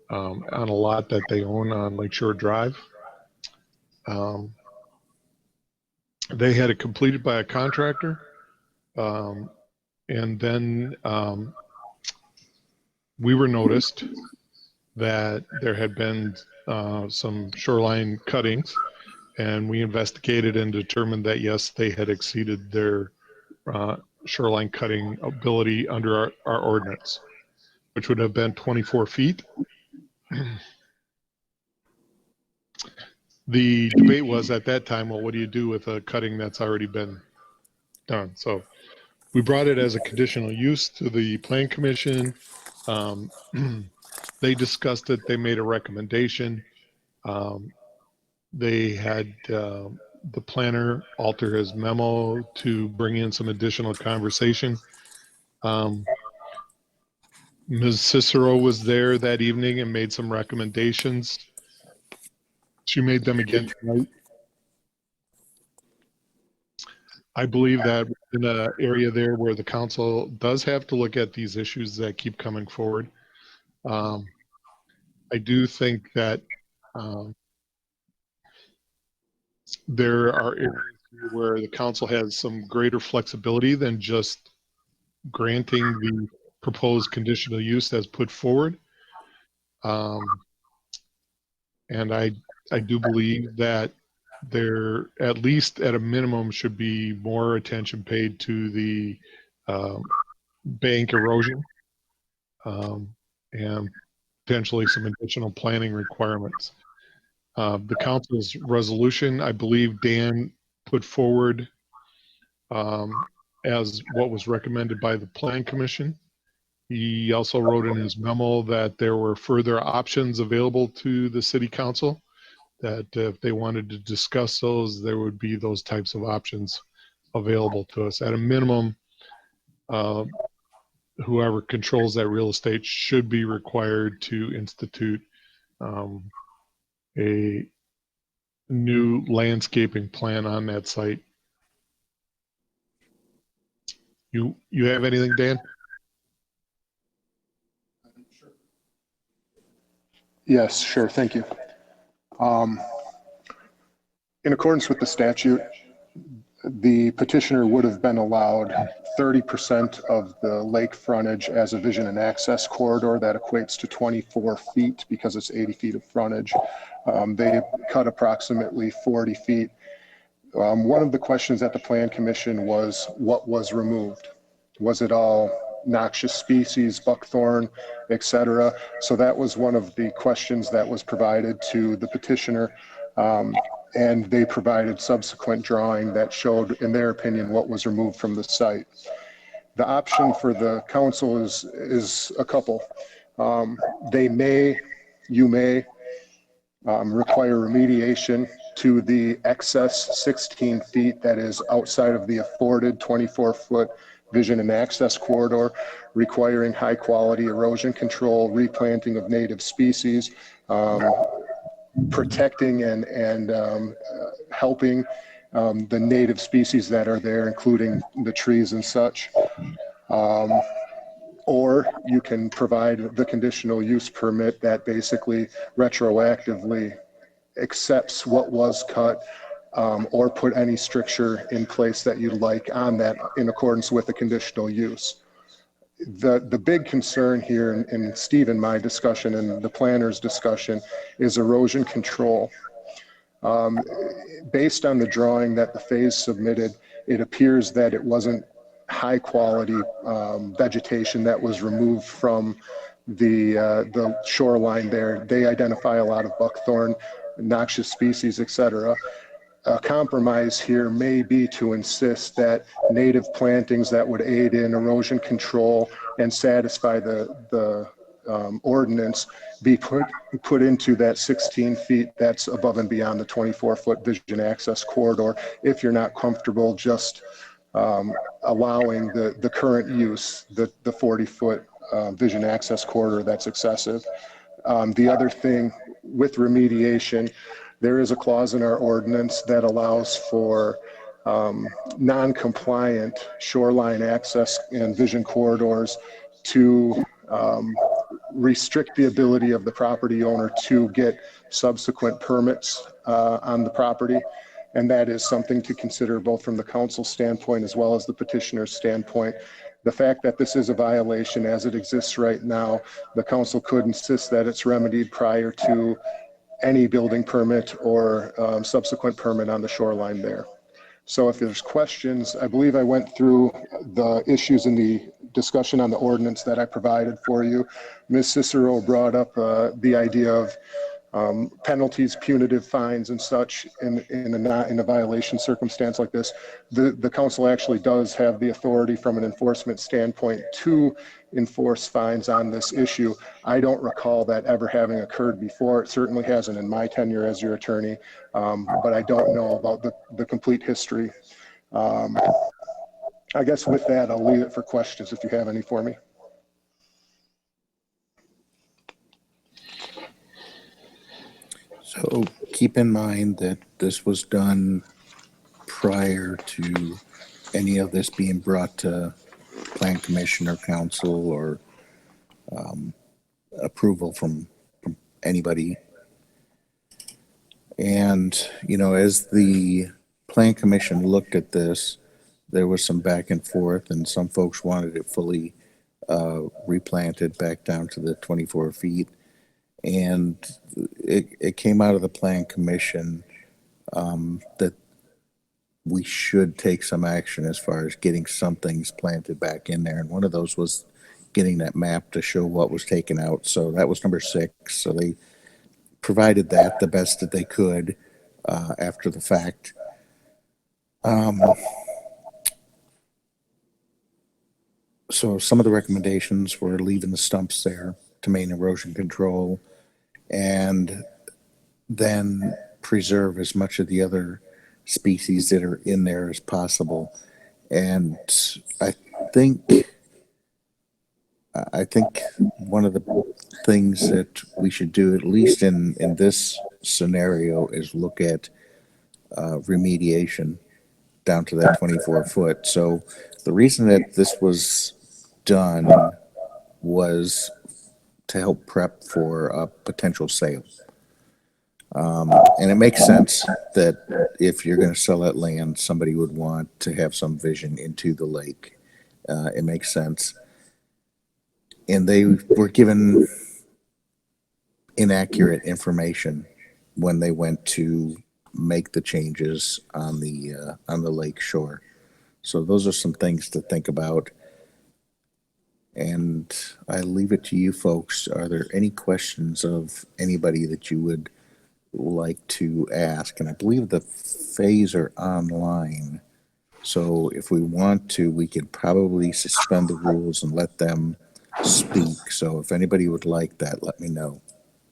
on a lot that they own on Lakeshore Drive. They had it completed by a contractor, and then we were noticed that there had been some shoreline cuttings, and we investigated and determined that yes, they had exceeded their shoreline cutting ability under our ordinance, which would have been 24 feet. The debate was at that time, well, what do you do with a cutting that's already been done? So we brought it as a conditional use to the Plan Commission. They discussed it. They made a recommendation. They had the planner alter his memo to bring in some additional conversation. Ms. Cicero was there that evening and made some recommendations. She made them again tonight. I believe that in an area there where the council does have to look at these issues that keep coming forward, I do think that there are areas where the council has some greater flexibility than just granting the proposed conditional use as put forward. And I do believe that there, at least at a minimum, should be more attention paid to the bank erosion and potentially some additional planning requirements. The council's resolution, I believe Dan put forward as what was recommended by the Plan Commission. He also wrote in his memo that there were further options available to the city council, that if they wanted to discuss those, there would be those types of options available to us. At a minimum, whoever controls that real estate should be required to institute a new landscaping plan on that site. You have anything, Dan? Yes, sure. Thank you. In accordance with the statute, the petitioner would have been allowed 30% of the lake frontage as a vision and access corridor. That equates to 24 feet because it's 80 feet of frontage. They cut approximately 40 feet. One of the questions at the Plan Commission was what was removed. Was it all noxious species, buckthorn, etc.? So that was one of the questions that was provided to the petitioner, and they provided subsequent drawing that showed, in their opinion, what was removed from the site. The option for the council is a couple. You may require remediation to the excess 16 feet that is outside of the afforded 24-foot vision and access corridor, requiring high quality erosion control, replanting of native species, protecting and helping the native species that are there, including the trees and such. Or you can provide the conditional use permit that basically retroactively accepts what was cut, or put any stricture in place that you'd like on that in accordance with the conditional use. The big concern here in Steve and my discussion and the planner's discussion is erosion control. Based on the drawing that the Fays submitted, it appears that it wasn't high quality vegetation that was removed from the shoreline there. They identify a lot of buckthorn, noxious species, etc. A compromise here may be to insist that native plantings that would aid in erosion control and satisfy the ordinance be put into that 16 feet that's above and beyond the 24-foot vision access corridor, if you're not comfortable just allowing the current use, the 40-foot vision access corridor that's excessive. The other thing with remediation, there is a clause in our ordinance that allows for non-compliant shoreline access and vision corridors to restrict the ability of the property owner to get subsequent permits on the property. And that is something to consider both from the council standpoint as well as the petitioner's standpoint. The fact that this is a violation as it exists right now, the council could insist that it's remedied prior to any building permit or subsequent permit on the shoreline there. So if there's questions, I believe I went through the issues in the discussion on the ordinance that I provided for you. Ms. Cicero brought up the idea of penalties, punitive fines and such in a violation circumstance like this. The council actually does have the authority from an enforcement standpoint to enforce fines on this issue. I don't recall that ever having occurred before. It certainly hasn't in my tenure as your attorney, but I don't know about the complete history. I guess with that, I'll leave it for questions if you have any for me. So keep in mind that this was done prior to any of this being brought to Plan Commission or Council or approval from anybody. And, you know, as the Plan Commission looked at this, there was some back and forth, and some folks wanted it fully replanted back down to the 24 feet. And it came out of the Plan Commission that we should take some action as far as getting some things planted back in there. And one of those was getting that map to show what was taken out. So that was number 6. So they provided that the best that they could after the fact. So some of the recommendations were leaving the stumps there to maintain erosion control, and then preserve as much of the other species that are in there as possible. And I think one of the things that we should do, at least in this scenario, is look at remediation down to that 24 foot. So the reason that this was done was to help prep for a potential sale. And it makes sense that if you're going to sell that land, somebody would want to have some vision into the lake. It makes sense. And they were given inaccurate information when they went to make the changes on the lake shore. So those are some things to think about. And I leave it to you folks. Are there any questions of anybody that you would like to ask? And I believe the Fays are online. So if we want to, we could probably suspend the rules and let them speak. So if anybody would like that, let me know.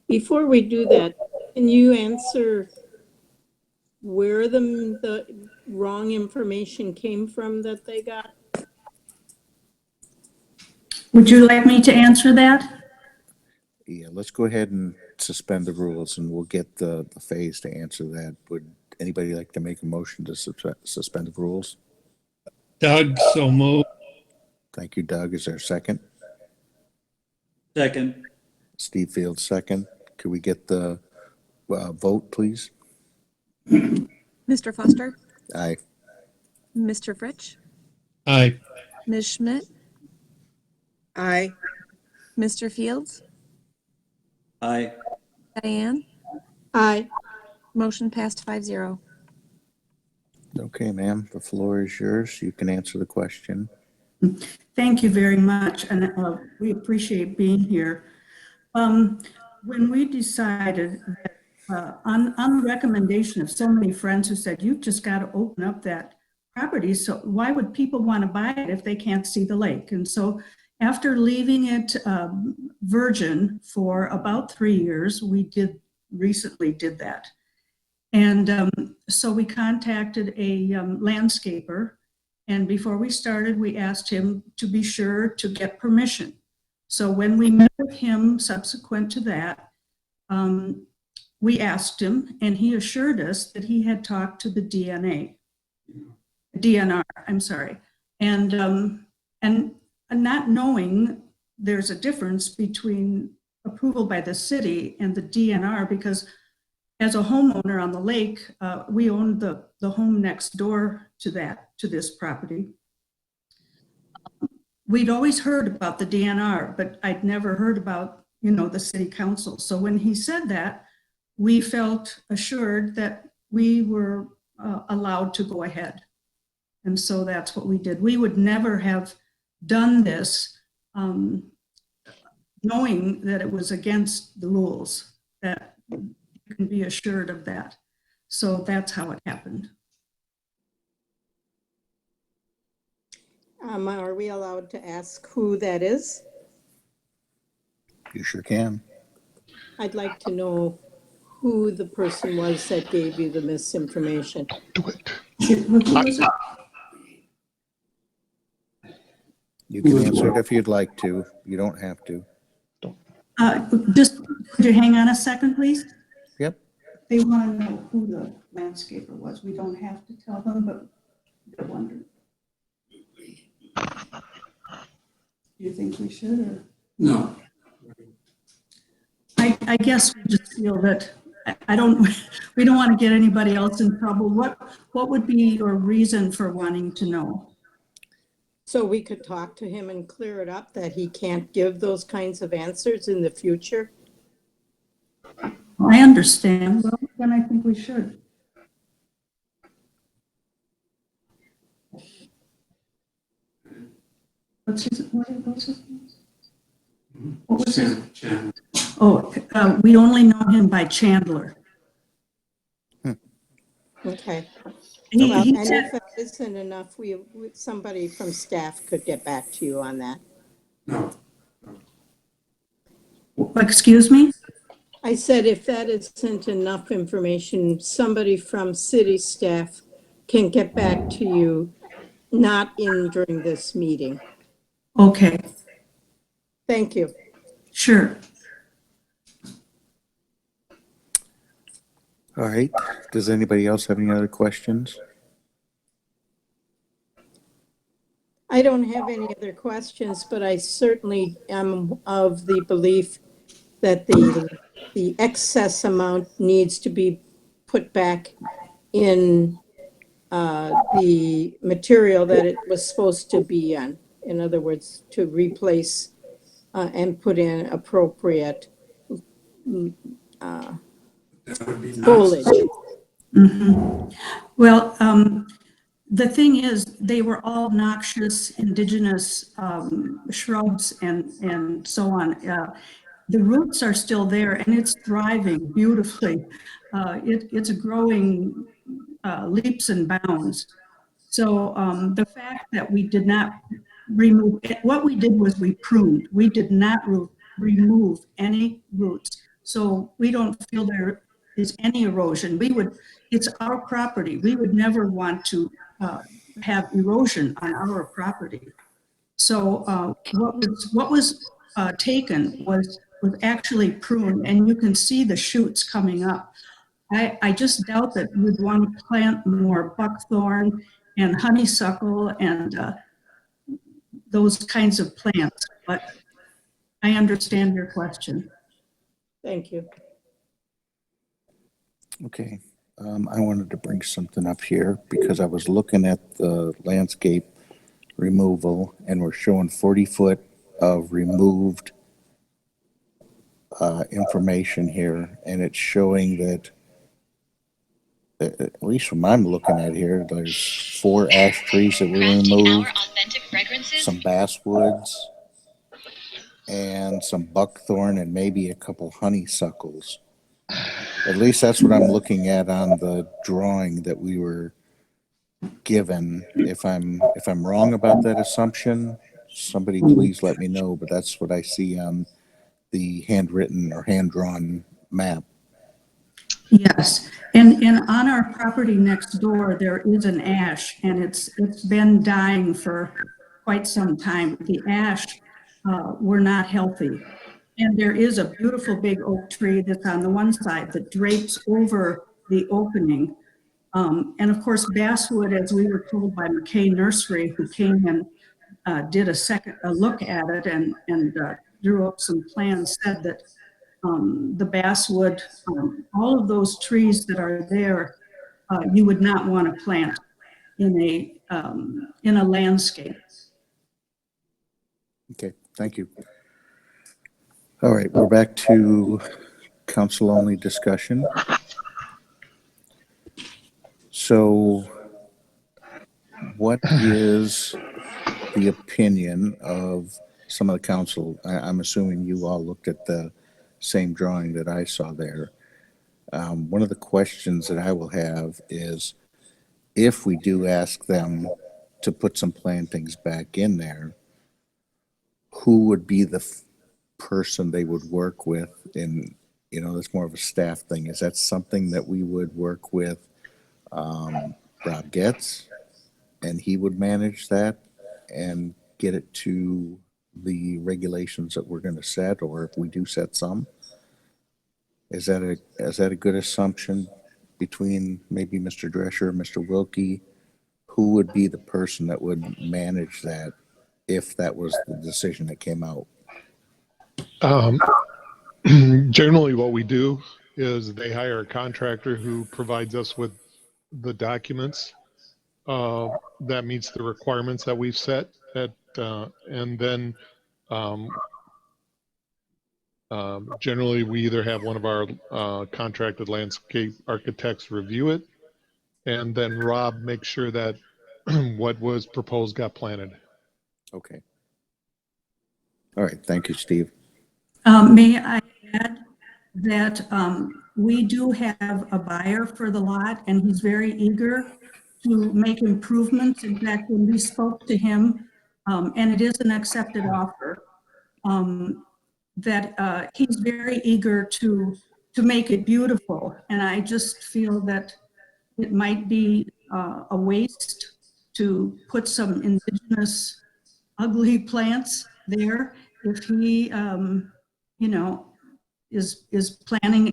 Before we do that, can you answer where the wrong information came from that they got? Would you like me to answer that? Yeah, let's go ahead and suspend the rules and we'll get the Fays to answer that. Would anybody like to make a motion to suspend the rules? Doug, so move. Thank you, Doug. Is there a second? Second. Steve Fields, second. Could we get the vote, please? Mr. Foster, Aye. Mr. Fritsch, Aye. Ms. Schmidt, Aye. Mr. Fields, Aye. Diane, Aye. motion passed 5-0. Okay, ma'am, the floor is yours. You can answer the question. Thank you very much, and we appreciate being here. When we decided that, on the recommendation of so many friends who said, you've just got to open up that property, so why would people want to buy it if they can't see the lake? And so After leaving it virgin for about 3 years, we recently did that. And so we contacted a landscaper, and before we started, we asked him to be sure to get permission. So when we met with him subsequent to that, we asked him, and he assured us that he had talked to the DNR, I'm sorry. And not knowing there's a difference between approval by the city and the DNR, because as a homeowner on the lake, we owned the home next door to this property. We'd always heard about the DNR, but I'd never heard about, the city council. So when he said that, we felt assured that we were allowed to go ahead. And so that's what we did. We would never have done this knowing that it was against the rules, that you can be assured of that. So that's how it happened. Are we allowed to ask who that is? You sure can. I'd like to know who the person was that gave you the misinformation. Do it. You can answer it if you'd like to. You don't have to. Just, could you hang on a second, please? Yep. They want to know who the landscaper was. We don't have to tell them, but they're wondering. Do you think we should, or? No. I guess we just feel that we don't want to get anybody else in trouble. What would be your reason for wanting to know? So we could talk to him and clear it up that he can't give those kinds of answers in the future? I understand. Well, then I think we should. What's his name? What was his? Oh, we only know him by Chandler. Okay. He Well, and said, if it isn't enough, somebody from staff could get back to you on that. No. excuse me? I said if that isn't enough information, somebody from city staff can get back to you, not during this meeting. Okay, Thank you. sure. All right. Does anybody else have any other questions? I don't have any other questions, but I certainly am of the belief that the excess amount needs to be put back in the material that it was supposed to be on. In other words, to replace and put in appropriate foliage. Mm-hmm. Well, the thing is, they were all noxious indigenous shrubs and so on. The roots are still there and it's thriving beautifully. It's growing leaps and bounds. So the fact that we did not remove, what we did was we pruned. We did not remove any roots. So we don't feel there is any erosion. It's our property. We would never want to have erosion on our property. So what was taken was actually pruned, and you can see the shoots coming up. I just doubt that we'd want to plant more buckthorn and honeysuckle and those kinds of plants, but I understand your question. Thank you. Okay. I wanted to bring something up here because I was looking at the landscape removal and we're showing 40 foot of removed information here, and it's showing that at least from what I'm looking at here, there's 4 ash trees that were removed, some basswoods, and some buckthorn, and maybe a couple honeysuckles. At least that's what I'm looking at on the drawing that we were given. If I'm wrong about that assumption, somebody please let me know, but that's what I see on the handwritten or hand-drawn map. Yes, and on our property next door, there is an ash, and it's been dying for quite some time. The ash were not healthy. And there is a beautiful big oak tree that's on the one side that drapes over the opening. And of course, basswood, as we were told by McKay Nursery, who came and did a look at it and drew up some plans, said that the basswood, all of those trees that are there, you would not want to plant in a landscape. Okay, thank you. All right, we're back to council-only discussion. So what is the opinion of some of the council? I'm assuming you all looked at the same drawing that I saw there. One of the questions that I will have is, if we do ask them to put some plantings back in there, who would be the person they would work with? And, you know, that's more of a staff thing. Is that something that we would work with Rob Getz, and he would manage that and get it to the regulations that we're going to set, or if we do set some? Is that a good assumption between maybe Mr. Drescher, Mr. Wilkie? Who would be the person that would manage that if that was the decision that came out? Generally, what we do is they hire a contractor who provides us with the documents that meets the requirements that we've set. And then generally, we either have one of our contracted landscape architects review it, and then Rob makes sure that what was proposed got planted. Okay. All right. Thank you, Steve. May I add that we do have a buyer for the lot, and he's very eager to make improvements. In fact, when we spoke to him, and it is an accepted offer, that he's very eager to make it beautiful. And I just feel that it might be a waste to put some indigenous ugly plants there if he, you know, is planning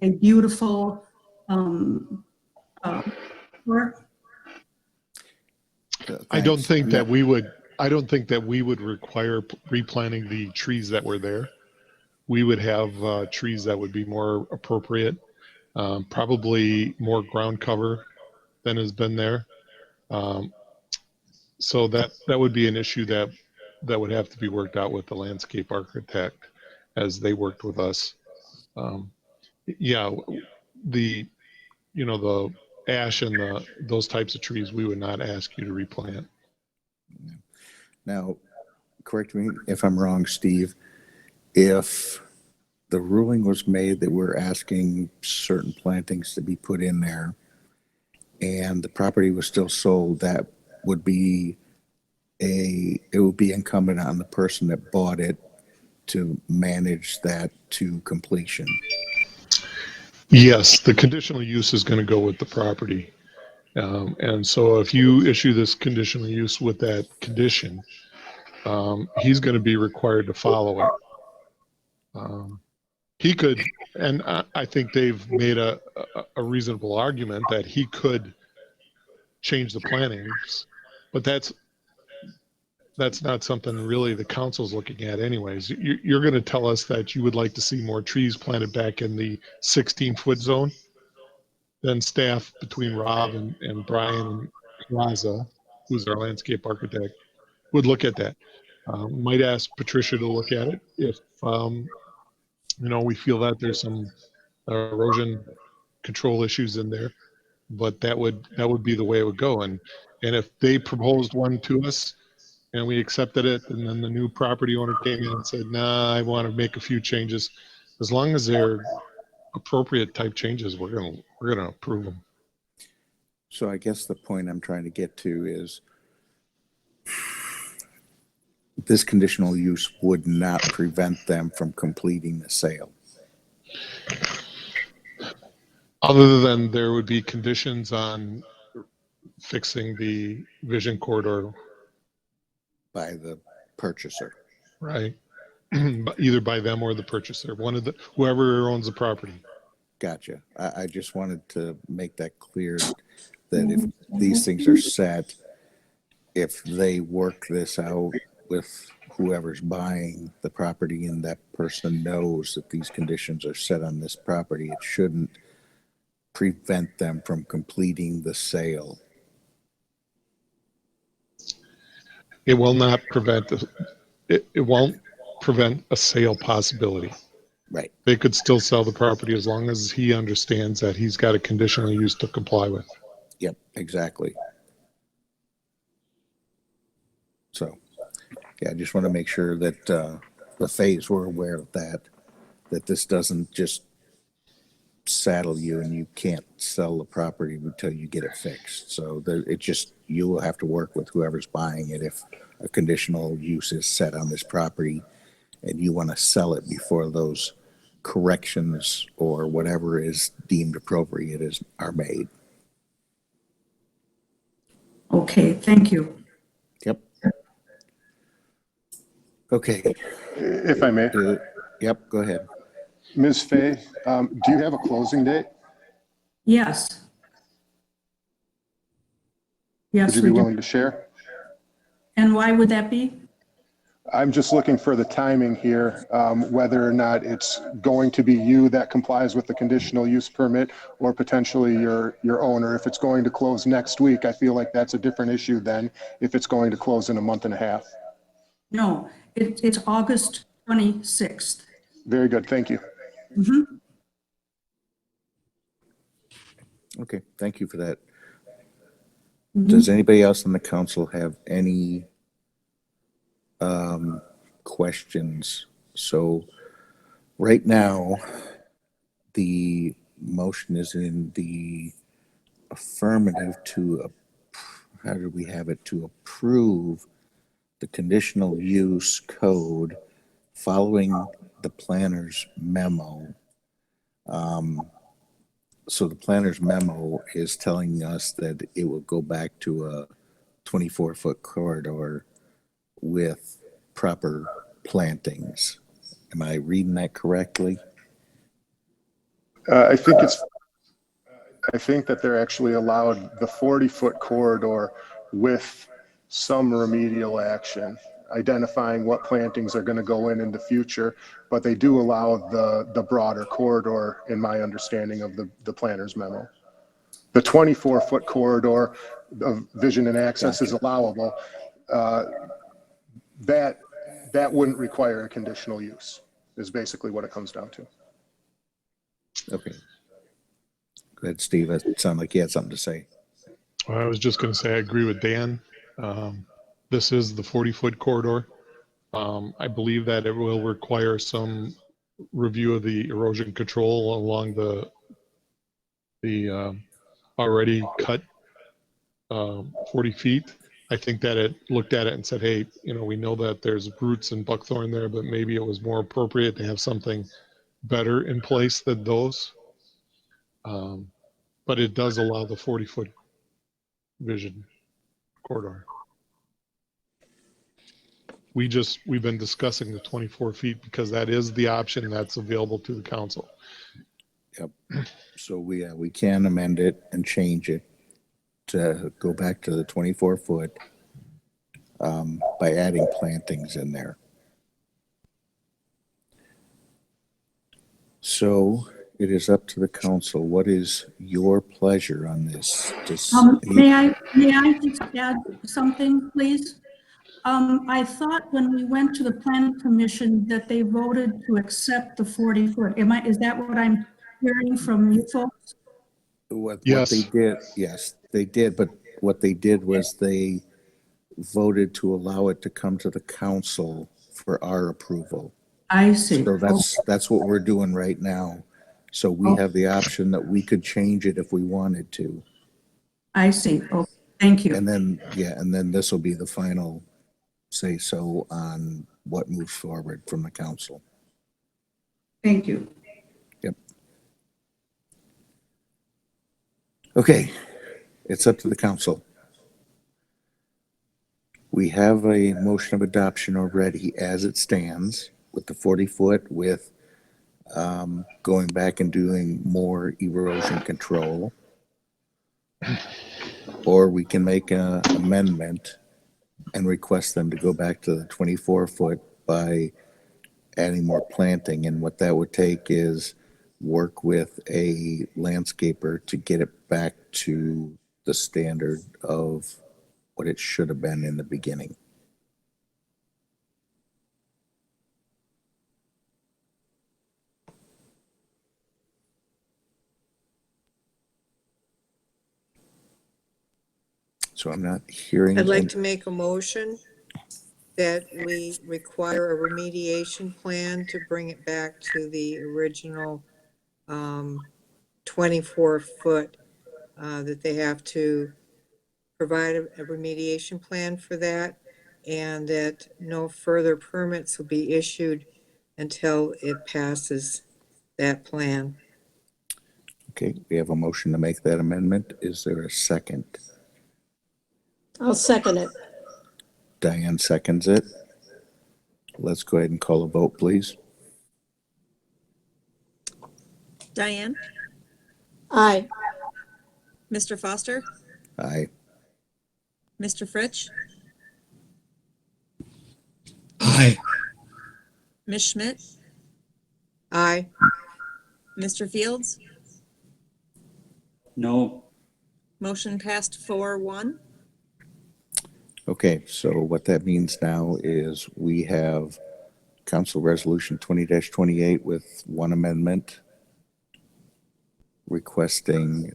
a beautiful work. I don't think that we would require replanting the trees that were there. We would have trees that would be more appropriate, probably more ground cover than has been there. So that would be an issue that would have to be worked out with the landscape architect as they worked with us. Yeah, the ash and those types of trees, we would not ask you to replant. Now, correct me if I'm wrong, Steve, if the ruling was made that we're asking certain plantings to be put in there and the property was still sold, that would be it would be incumbent on the person that bought it to manage that to completion. Yes, the conditional use is going to go with the property. And so if you issue this conditional use with that condition, he's going to be required to follow it. He could, and I think they've made a reasonable argument that he could change the plantings, but that's not something really the council's looking at anyways. You're going to tell us that you would like to see more trees planted back in the 16-foot zone. Then staff between Rob and Brian and Raza, who's our landscape architect, would look at that. Might ask Patricia to look at it if we feel that there's some erosion control issues in there. But that would be the way it would go. And if they proposed one to us and we accepted it, and then the new property owner came in and said, "Nah, I want to make a few changes," as long as they're appropriate type changes, we're gonna approve them. So I guess the point I'm trying to get to is this conditional use would not prevent them from completing the sale. Other than there would be conditions on fixing the vision corridor, By the purchaser. right? Either by them or the purchaser, whoever owns the property. Gotcha. I just wanted to make that clear that if these things are set, if they work this out with whoever's buying the property and that person knows that these conditions are set on this property, it shouldn't prevent them from completing the sale. It will not prevent it won't prevent a sale possibility. Right. They could still sell the property as long as he understands that he's got a conditional use to comply with. Yep, exactly. So, yeah, I just want to make sure that the Fays were aware of that this doesn't just saddle you and you can't sell the property until you get it fixed. So you will have to work with whoever's buying it if a conditional use is set on this property and you want to sell it before those corrections or whatever is deemed appropriate are made. Okay, thank you. Yep. Okay. If I may. Yep, go ahead. Ms. Fay, do you have a closing date? Yes. Yes, Would you we be do. willing to share? And why would that be? I'm just looking for the timing here, whether or not it's going to be you that complies with the conditional use permit or potentially your owner. If it's going to close next week, I feel like that's a different issue than if it's going to close in a month and a half. No, it's August 26th. Very good. Thank you. Mhm. Okay, thank you for that. Mhm. Does anybody else on the council have any questions? So right now, the motion is in the affirmative to, how do we have it, to approve the conditional use code following the planner's memo. So the planner's memo is telling us that it will go back to a 24-foot corridor with proper plantings. Am I reading that correctly? I think that they're actually allowed the 40-foot corridor with some remedial action, identifying what plantings are going to go in the future, but they do allow the broader corridor in my understanding of the planner's memo. The 24-foot corridor of vision and access is allowable. That wouldn't require a conditional use is basically what it comes down to. Okay. Go ahead, Steve. It sounded like you had something to say. I was just going to say I agree with Dan. This is the 40-foot corridor. I believe that it will require some review of the erosion control along the already cut 40 feet. I think that it looked at it and said, hey, we know that there's roots and buckthorn there, but maybe it was more appropriate to have something better in place than those. But it does allow the 40-foot vision corridor. We've been discussing the 24 feet because that is the option that's available to the council. Yep. So we can amend it and change it to go back to the 24 foot by adding plantings in there. So it is up to the council. What is your pleasure on this? May I just add something, please? I thought when we went to the planning commission that they voted to accept the 40-foot. Is that what I'm hearing from you folks? What Yes. they did, yes, they did. But what they did was they voted to allow it to come to the council for our approval. I see. So that's what we're doing right now. So we have the option that we could change it if we wanted to. I see. Oh, thank you. And then, and then this will be the final say so on what moves forward from the council. Thank you. Yep. Okay, it's up to the council. We have a motion of adoption already as it stands with the 40-foot with going back and doing more erosion control. Or we can make an amendment and request them to go back to the 24-foot by adding more planting. And what that would take is work with a landscaper to get it back to the standard of what it should have been in the beginning. So I'm not hearing. I'd like to make a motion that we require a remediation plan to bring it back to the original 24-foot, that they have to provide a remediation plan for that, and that no further permits will be issued until it passes that plan. Okay, we have a motion to make that amendment. Is there a second? I'll second it. Diane seconds it. Let's go ahead and call a vote, please. Diane, Aye. Mr. Foster, Aye. Mr. Fritsch, Aye. Ms. Schmidt, Aye. Mr. Fields. No. Motion passed 4-1. Okay, so what that means now is we have Council Resolution 20-28 with one amendment requesting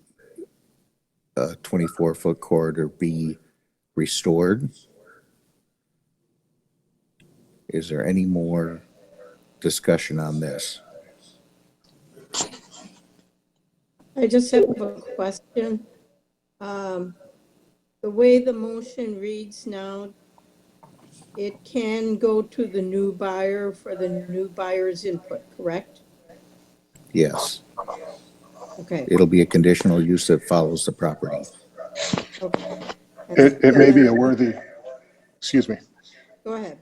a 24-foot corridor be restored. Is there any more discussion on this? I just have a question. The way the motion reads now, it can go to the new buyer for the new buyer's input, correct? Yes, Okay. it'll be a conditional use that follows the property. Okay. It may be a worthy, excuse me. Go ahead.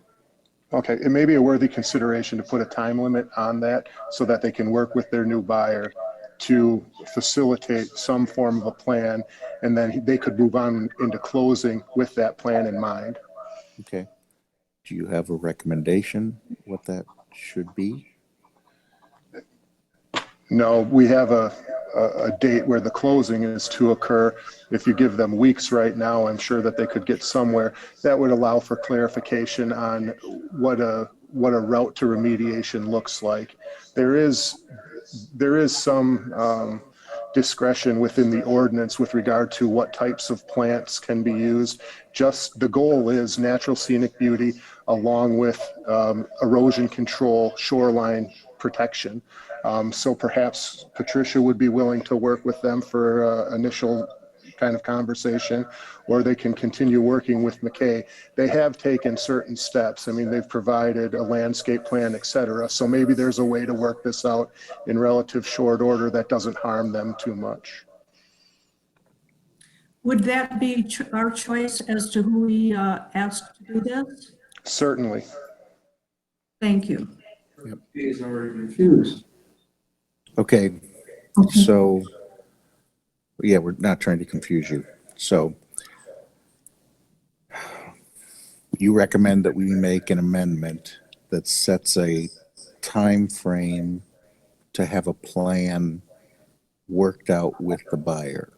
Okay, it may be a worthy consideration to put a time limit on that so that they can work with their new buyer to facilitate some form of a plan, and then they could move on into closing with that plan in mind. Okay. Do you have a recommendation what that should be? No, we have a date where the closing is to occur. If you give them weeks right now, I'm sure that they could get somewhere. That would allow for clarification on what a route to remediation looks like. There is some discretion within the ordinance with regard to what types of plants can be used. Just the goal is natural scenic beauty along with erosion control, shoreline protection. So perhaps Patricia would be willing to work with them for initial kind of conversation, or they can continue working with McKay. They have taken certain steps. I mean, they've provided a landscape plan, et cetera. So maybe there's a way to work this out in relative short order that doesn't harm them too much. Would that be our choice as to who we ask to do this? Certainly. Thank you. He's already refused. Okay, so, yeah, we're not trying to confuse you. So you recommend that we make an amendment that sets a time frame to have a plan worked out with the buyer.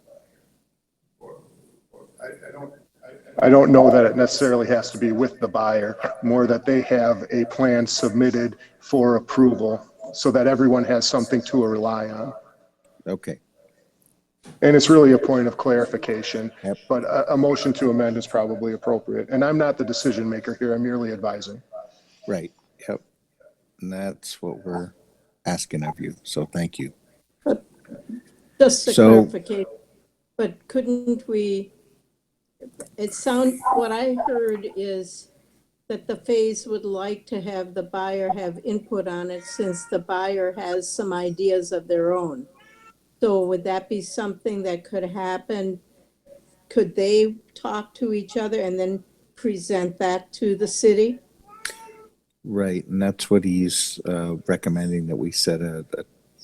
I don't know that it necessarily has to be with the buyer, more that they have a plan submitted for approval so that everyone has something to rely on. Okay. And it's really a point of clarification, Yep. but a motion to amend is probably appropriate. And I'm not the decision maker here, I'm merely advising. Right, yep. And that's what we're asking of you, so thank you. But just a So- clarification, but couldn't we, what I heard is that the Fays would like to have the buyer have input on it since the buyer has some ideas of their own. So would that be something that could happen? Could they talk to each other and then present that to the city? Right, and that's what he's recommending, that we set a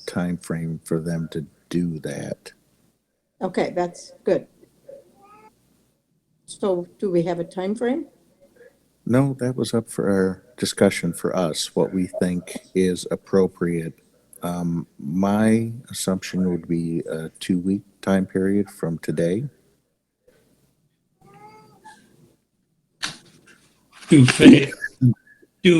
time frame for them to do that. Okay, that's good. So do we have a time frame? No, that was up for our discussion for us, what we think is appropriate. My assumption would be a 2-week time period from today. Do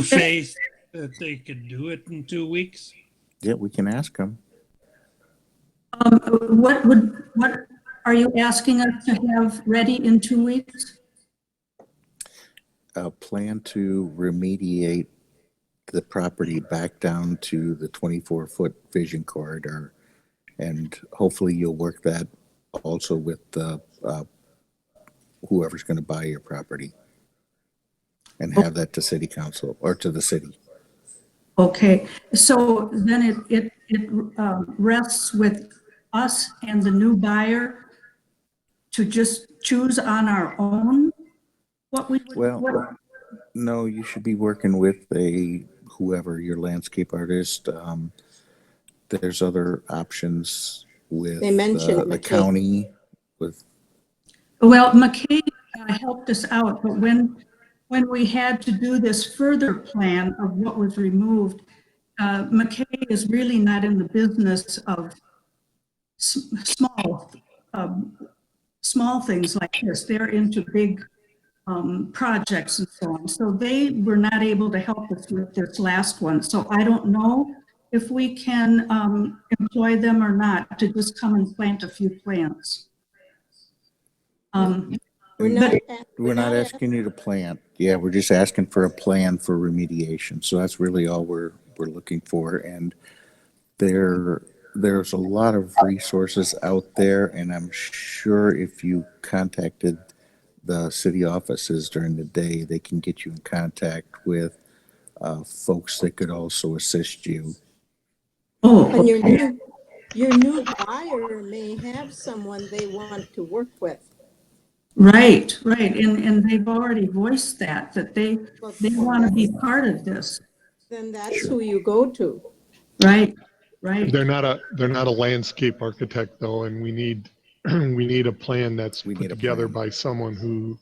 face that they could do it in 2 weeks? Yeah, we can ask them. What are you asking us to have ready in 2 weeks? A plan to remediate the property back down to the 24-foot vision corridor. And hopefully you'll work that also with whoever's going to buy your property, and have that to city council or to the city. Okay, so then it rests with us and the new buyer to just choose on our own what we would. Well, no, you should be working with whoever, your landscape artist. There's other options with They mentioned the McKay. county. Well, McKay helped us out, but when we had to do this further plan of what was removed, McKay is really not in the business of small things like this. They're into big projects and so on. So they were not able to help us with this last one. So I don't know if we can employ them or not to just come and plant a few plants. We're not asking you to plant. Yeah, we're just asking for a plan for remediation. So that's really all we're looking for. And there's a lot of resources out there, and I'm sure if you contacted the city offices during the day, they can get you in contact with folks that could also assist you. Oh, And your new buyer may have someone they want to work with. Right. And they've already voiced that they want to be part of this. Then that's who you go to. Right. They're not a landscape architect though, and we need a plan that's put together by someone who,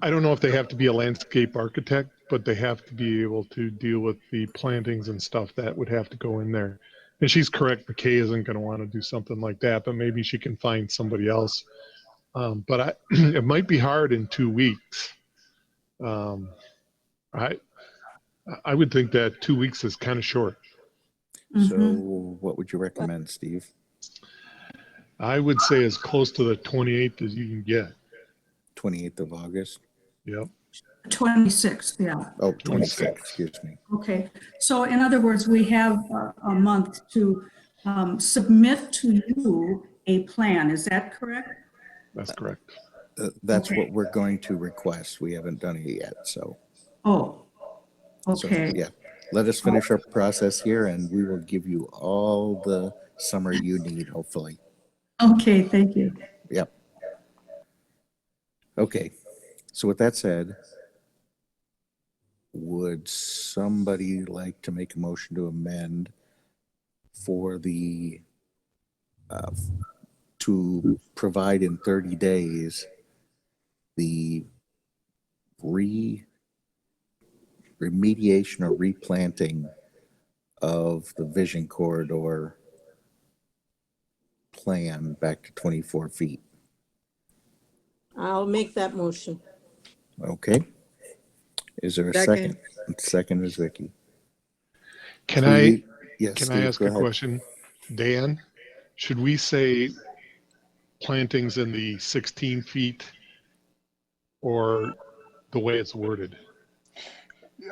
I don't know if they have to be a landscape architect, but they have to be able to deal with the plantings and stuff that would have to go in there. And she's correct, McKay isn't going to want to do something like that, but maybe she can find somebody else. But it might be hard in 2 weeks. I would think that 2 weeks is kind of short. So what would you recommend, Steve? I would say as close to the 28th as you can get. 28th of August? Yep. 26th, yeah. Oh, 26th, excuse me. Okay, so in other words, we have a month to submit to you a plan. Is that correct? That's correct. That's Okay. what we're going to request. We haven't done it yet, so. Oh, okay. So, yeah, let us finish our process here, and we will give you all the summary you need, hopefully. Okay, thank you. Yep. Okay, so with that said, would somebody like to make a motion to amend for the, to provide in 30 days the remediation or replanting of the vision corridor plan back to 24 feet? I'll make that motion. Okay. Is there a second? Second is Vicki. Can I Yes, can I Steve, ask go a ahead. question? Dan, should we say plantings in the 16 feet or the way it's worded?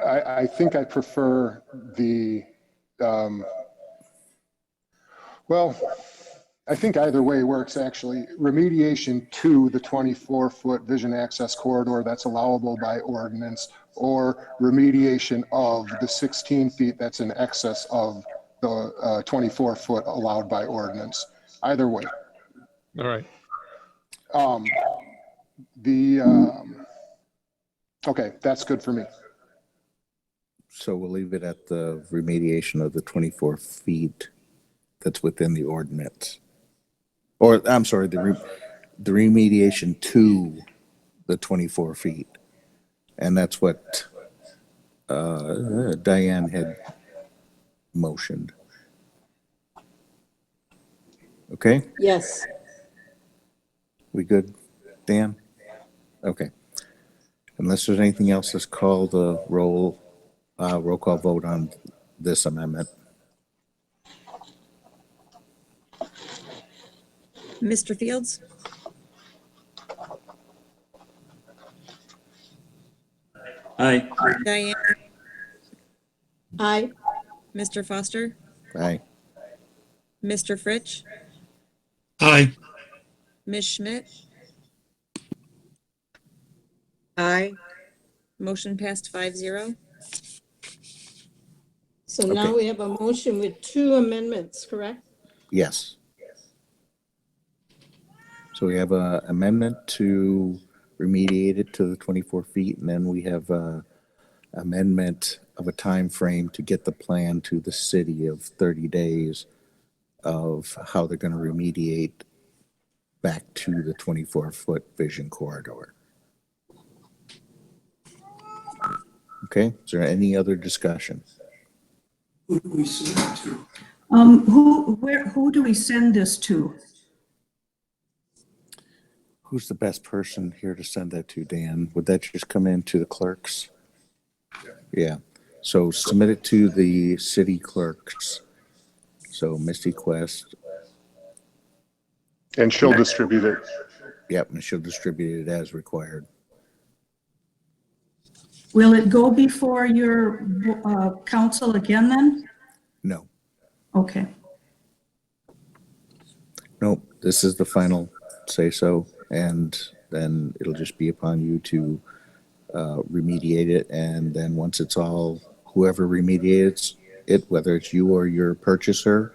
I think I prefer the, well, I think either way works, actually. Remediation to the 24-foot vision access corridor that's allowable by ordinance, or remediation of the 16 feet that's in excess of the 24-foot allowed by ordinance. Either way. All right. Okay, that's good for me. So we'll leave it at the remediation of the 24 feet that's within the ordinance. Or, I'm sorry, the remediation to the 24 feet. And that's what Diane had motioned. Okay? Yes. We good, Dan? Okay. Unless there's anything else, let's call the roll call vote on this amendment. Mr. Fields? Aye. Diane? Aye. Mr. Foster? Aye. Mr. Fritsch? Aye. Ms. Schmidt? Aye. Motion passed 5-0. So now Okay. we have a motion with two amendments, correct? Yes. So we have a amendment to remediate it to the 24 feet, and then we have a amendment of a time frame to get the plan to the city of 30 days of how they're going to remediate back to the 24-foot vision corridor. Okay, is there any other discussion? Who do we send it to? Who do we send this to? Who's the best person here to send that to, Dan? Would that just come in to the clerks? Yeah, so submit it to the city clerks. So Misty Quest, And she'll distribute it. yep, and she'll distribute it as required. Will it go before your council again then? No, Okay. nope, this is the final say-so, and then it'll just be upon you to remediate it, and then once it's all, whoever remediates it, whether it's you or your purchaser,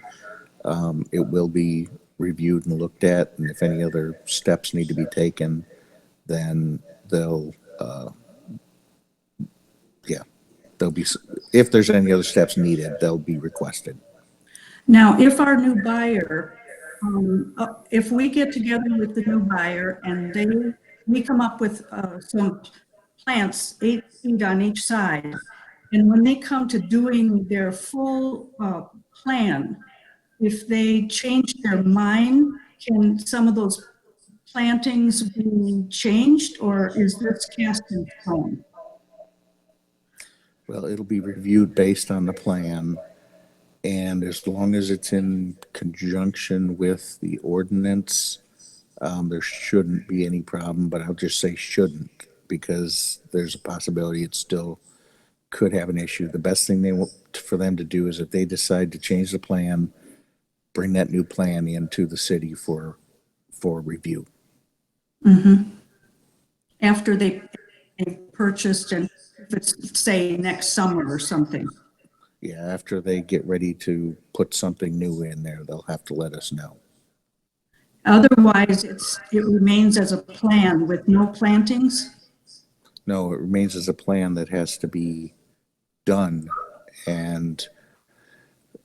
it will be reviewed and looked at, and if any other steps need to be taken, then they'll be, if there's any other steps needed, they'll be requested. Now, if our new buyer, if we get together with the new buyer and we come up with some plants 8 feet on each side, and when they come to doing their full plan, if they change their mind, can some of those plantings be changed, or is this cast in stone? Well, it'll be reviewed based on the plan, and as long as it's in conjunction with the ordinance, there shouldn't be any problem, but I'll just say shouldn't, because there's a possibility it still could have an issue. The best thing for them to do is if they decide to change the plan, bring that new plan into the city for review. Mm-hmm. After they purchased, and if it's, say, next summer or something. Yeah, after they get ready to put something new in there, they'll have to let us know. Otherwise, it remains as a plan with no plantings? No, it remains as a plan that has to be done, and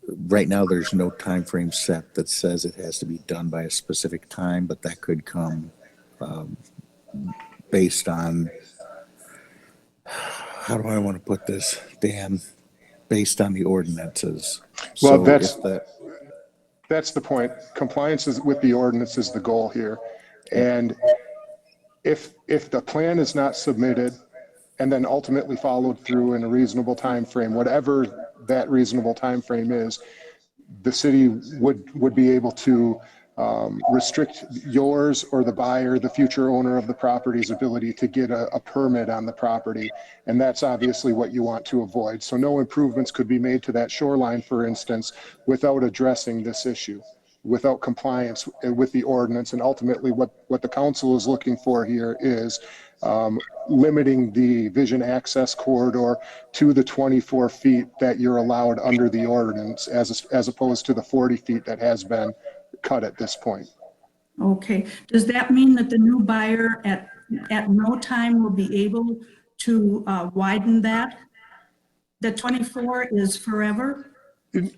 right now there's no time frame set that says it has to be done by a specific time, but that could come based on, how do I want to put this, Dan? Based on the ordinances. Well, So that's the point. Compliance with the ordinance is the goal here. And if the plan is not submitted and then ultimately followed through in a reasonable time frame, whatever that reasonable time frame is, the city would be able to restrict yours or the buyer, the future owner of the property's ability to get a permit on the property. And that's obviously what you want to avoid. So no improvements could be made to that shoreline, for instance, without addressing this issue. without compliance with the ordinance. And ultimately what the council is looking for here is limiting the vision access corridor to the 24 feet that you're allowed under the ordinance as opposed to the 40 feet that has been cut at this point. Okay, does that mean that the new buyer at no time will be able to widen that? The 24 is forever?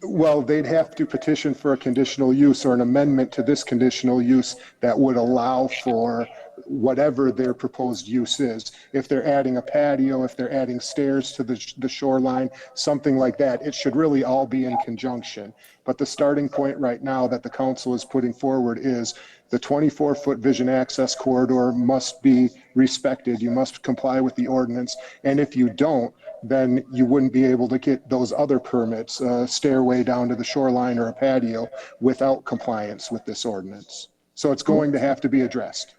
Well, they'd have to petition for a conditional use or an amendment to this conditional use that would allow for whatever their proposed use is. If they're adding a patio, if they're adding stairs to the shoreline, something like that, it should really all be in conjunction. But the starting point right now that the council is putting forward is the 24-foot vision access corridor must be respected. You must comply with the ordinance. And if you don't, then you wouldn't be able to get those other permits, a stairway down to the shoreline or a patio, without compliance with this ordinance. So it's going to have to be addressed.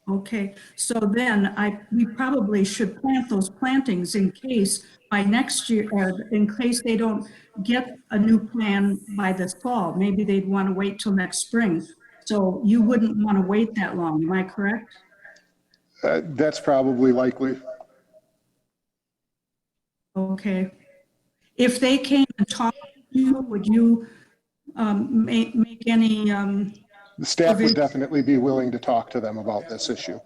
Okay, so then we probably should plant those plantings in case by next year, in case they don't get a new plan by this fall. Maybe they'd want to wait till next spring. So you wouldn't want to wait that long, am I correct? That's probably likely. Okay. If they came and talked to you, would you make any? The staff would provision? definitely be willing to talk to them about this issue,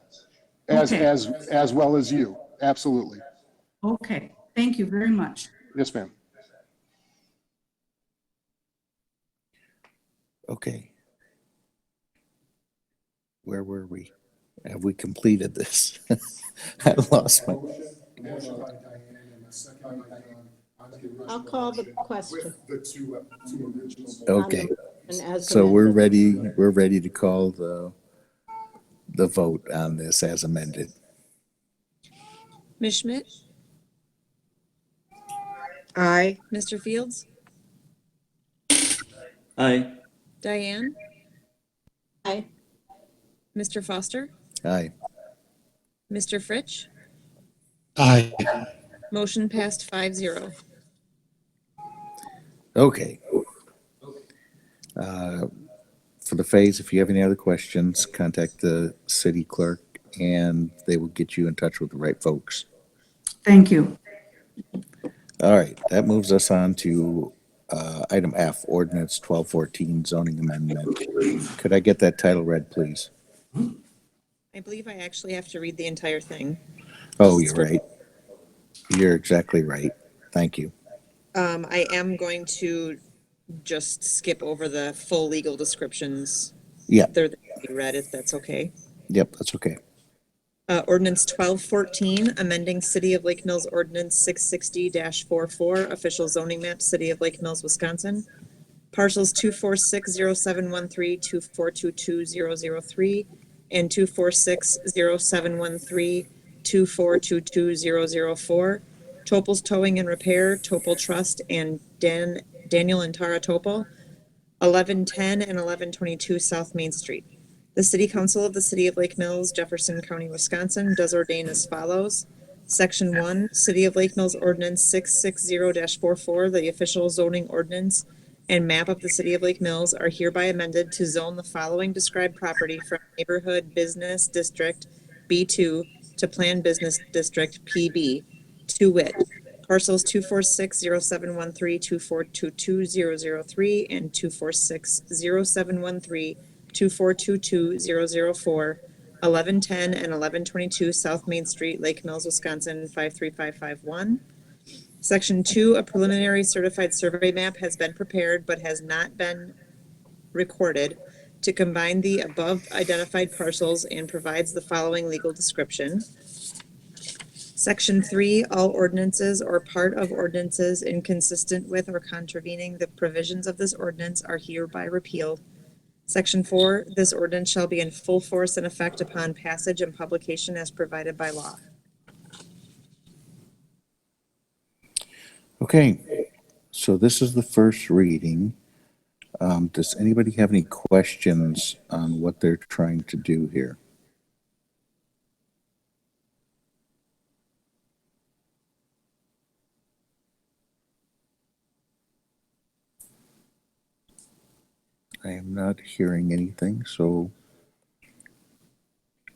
as well as you. Absolutely. Okay, thank you very much. Yes, ma'am. Okay. Where were we? Have we completed this? I lost my. I'll call the question. Okay. And as So we're amended. ready to call the vote on this as amended. Ms. Schmidt, Aye. Mr. Fields, Aye. Diane, Aye. Mr. Foster, Aye. Mr. Fritsch. Aye. Motion passed 5-0. Okay. For the phase, if you have any other questions, contact the city clerk and they will get you in touch with the right folks. Thank you. All right, that moves us on to item F, Ordinance 1214 zoning amendment. Could I get that title read, please? I believe I actually have to read the entire thing. Oh, you're right. You're exactly right. Thank you. I am going to just skip over the full legal descriptions. Yeah. They're read, if that's okay. Yep, that's okay. Ordinance 1214, amending City of Lake Mills Ordinance 660-44, official zoning map, City of Lake Mills, Wisconsin. Parcels 2460713, 2422003, and 2460713, 2422004. Topel's Towing and Repair, Topel Trust, and Daniel and Tara Topel, 1110 and 1122 South Main Street. The City Council of the City of Lake Mills, Jefferson County, Wisconsin, does ordain as follows. Section 1, City of Lake Mills Ordinance 660-44, the official zoning ordinance and map of the City of Lake Mills are hereby amended to zone the following described property from Neighborhood Business District B2 to Planned Business District PB, to wit, parcels 2460713, 2422003, and 2460713, 2422004, 1110 and 1122 South Main Street, Lake Mills, Wisconsin, 53551. Section 2, a preliminary certified survey map has been prepared but has not been recorded to combine the above identified parcels and provides the following legal description. Section 3, all ordinances or part of ordinances inconsistent with or contravening the provisions of this ordinance are hereby repealed. Section 4, this ordinance shall be in full force and effect upon passage and publication as provided by law. Okay, so this is the first reading. Does anybody have any questions on what they're trying to do here? I am not hearing anything, so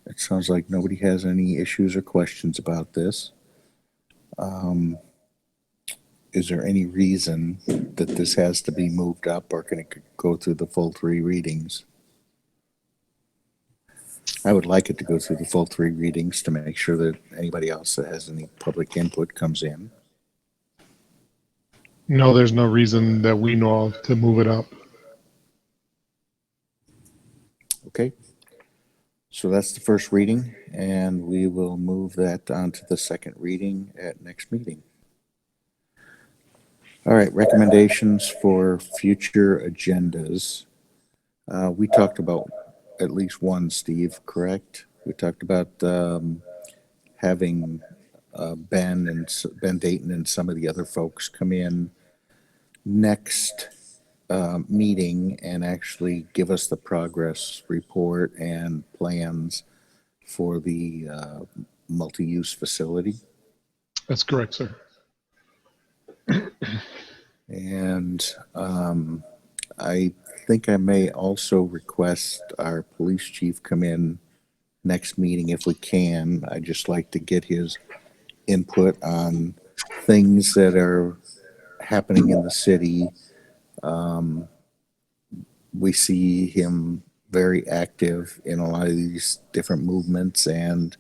it sounds like nobody has any issues or questions about this. Is there any reason that this has to be moved up, or can it go through the full 3 readings? I would like it to go through the full 3 readings to make sure that anybody else that has any public input comes in. No, there's no reason that we know of to move it up. Okay. So that's the first reading, and we will move that on to the second reading at next meeting. All right, recommendations for future agendas. We talked about at least one, Steve, correct? We talked about having Ben Dayton and some of the other folks come in next meeting and actually give us the progress report and plans for the multi-use facility. That's correct, sir. And I think I may also request our police chief come in next meeting if we can. I'd just like to get his input on things that are happening in the city. We see him very active in a lot of these different movements, and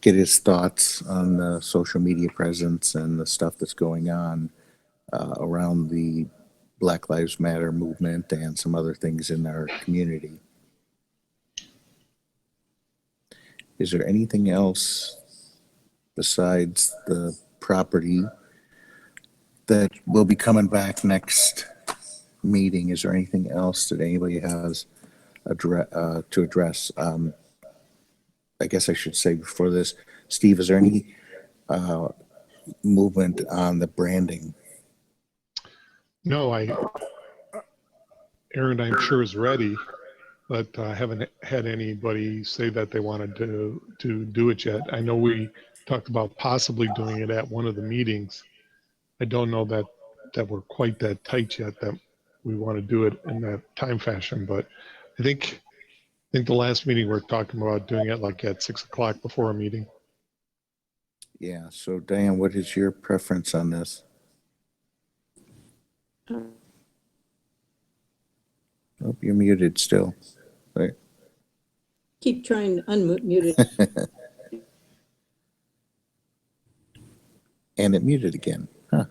get his thoughts on the social media presence and the stuff that's going on around the Black Lives Matter movement and some other things in our community. Is there anything else besides the property that will be coming back next meeting? Is there anything else that anybody has to address? I guess I should say before this, Steve, is there any movement on the branding? No, Aaron, I'm sure is ready, but I haven't had anybody say that they wanted to do it yet. I know we talked about possibly doing it at one of the meetings. I don't know that we're quite that tight yet that we want to do it in that time fashion, but I think the last meeting we're talking about doing it like at 6 o'clock before a meeting. Yeah, so Diane, what is your preference on this? Oh, you're muted still. Right. Keep trying to unmute it. And it muted again. Huh.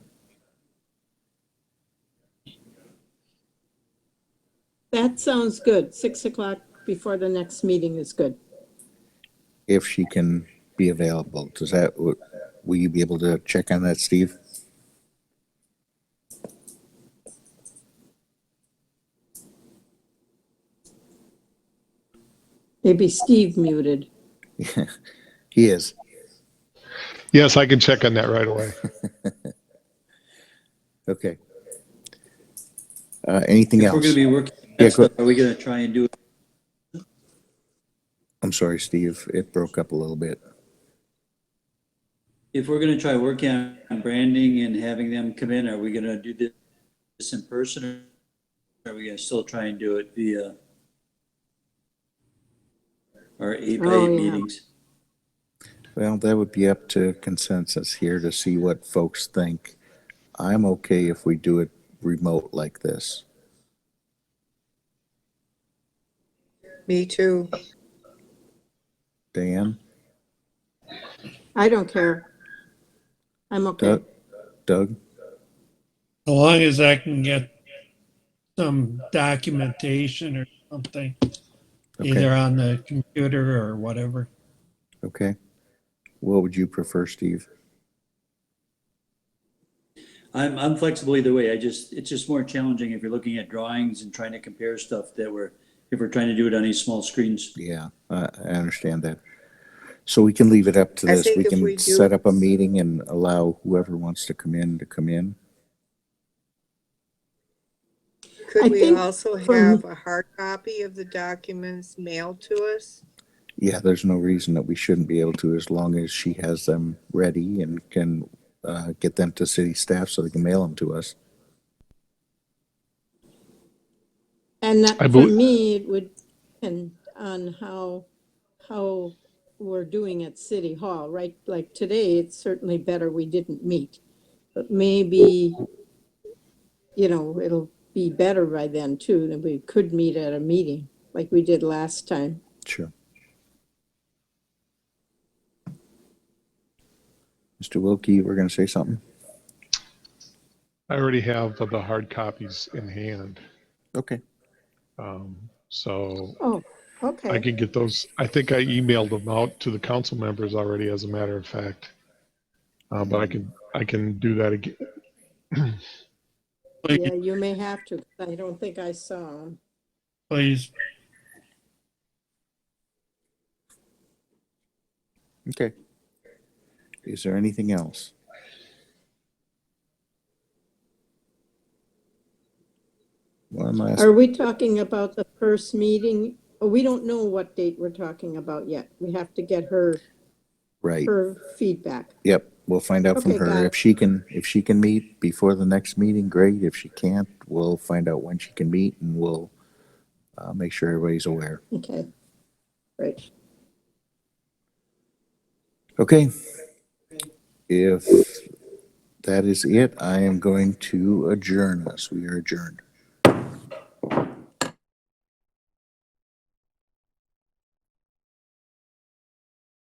That sounds good. 6 o'clock before the next meeting is good. If she can be available, will you be able to check on that, Steve? Maybe Steve muted. Yeah, he is. Yes, I can check on that right away. Okay. Anything If else? we're going to be working, Yeah, are we going to try and do it? I'm sorry, Steve. It broke up a little bit. If we're going to try working on branding and having them come in, are we going to do this in person, or are we going to still try and do it via our 8x8 meetings? Well, that would be up to consensus here to see what folks think. I'm okay if we do it remote like this. Me too. Dan? I don't care. I'm okay. Doug? As long as I can get some documentation or something, either on the computer or whatever. Okay. What would you prefer, Steve? I'm flexible either way. It's just more challenging if you're looking at drawings and trying to compare stuff if we're trying to do it on these small screens. Yeah, I understand that. So we can leave it up to I this. think We if can we do- set up a meeting and allow whoever wants to come in to come in. Could I we think also for- have a hard copy of the documents mailed to us? Yeah, there's no reason that we shouldn't be able to, as long as she has them ready and can get them to city staff so they can mail them to us. And that, I for believe, me, it would depend on how we're doing at City Hall, right? Like today, it's certainly better we didn't meet. But maybe, it'll be better by then too, that we could meet at a meeting like we did last time. Sure. Mr. Wilkie, you were going to say something? I already have the hard copies in hand. Okay. So Oh, I okay. can get those. I think I emailed them out to the council members already, as a matter of fact. But I can do that again. Yeah, you may have to. 'Cause I don't think I saw them. Please. Okay. Is there anything else? One last. Are we talking about the first meeting? Oh, we don't know what date we're talking about yet. We have to get her Right. feedback. Yep. We'll find out from Okay, got her it. if she can meet before the next meeting. Great. If she can't, we'll find out when she can meet, and we'll make sure everybody's aware. Okay, great. Okay. If that is it, I am going to adjourn us. We are adjourned.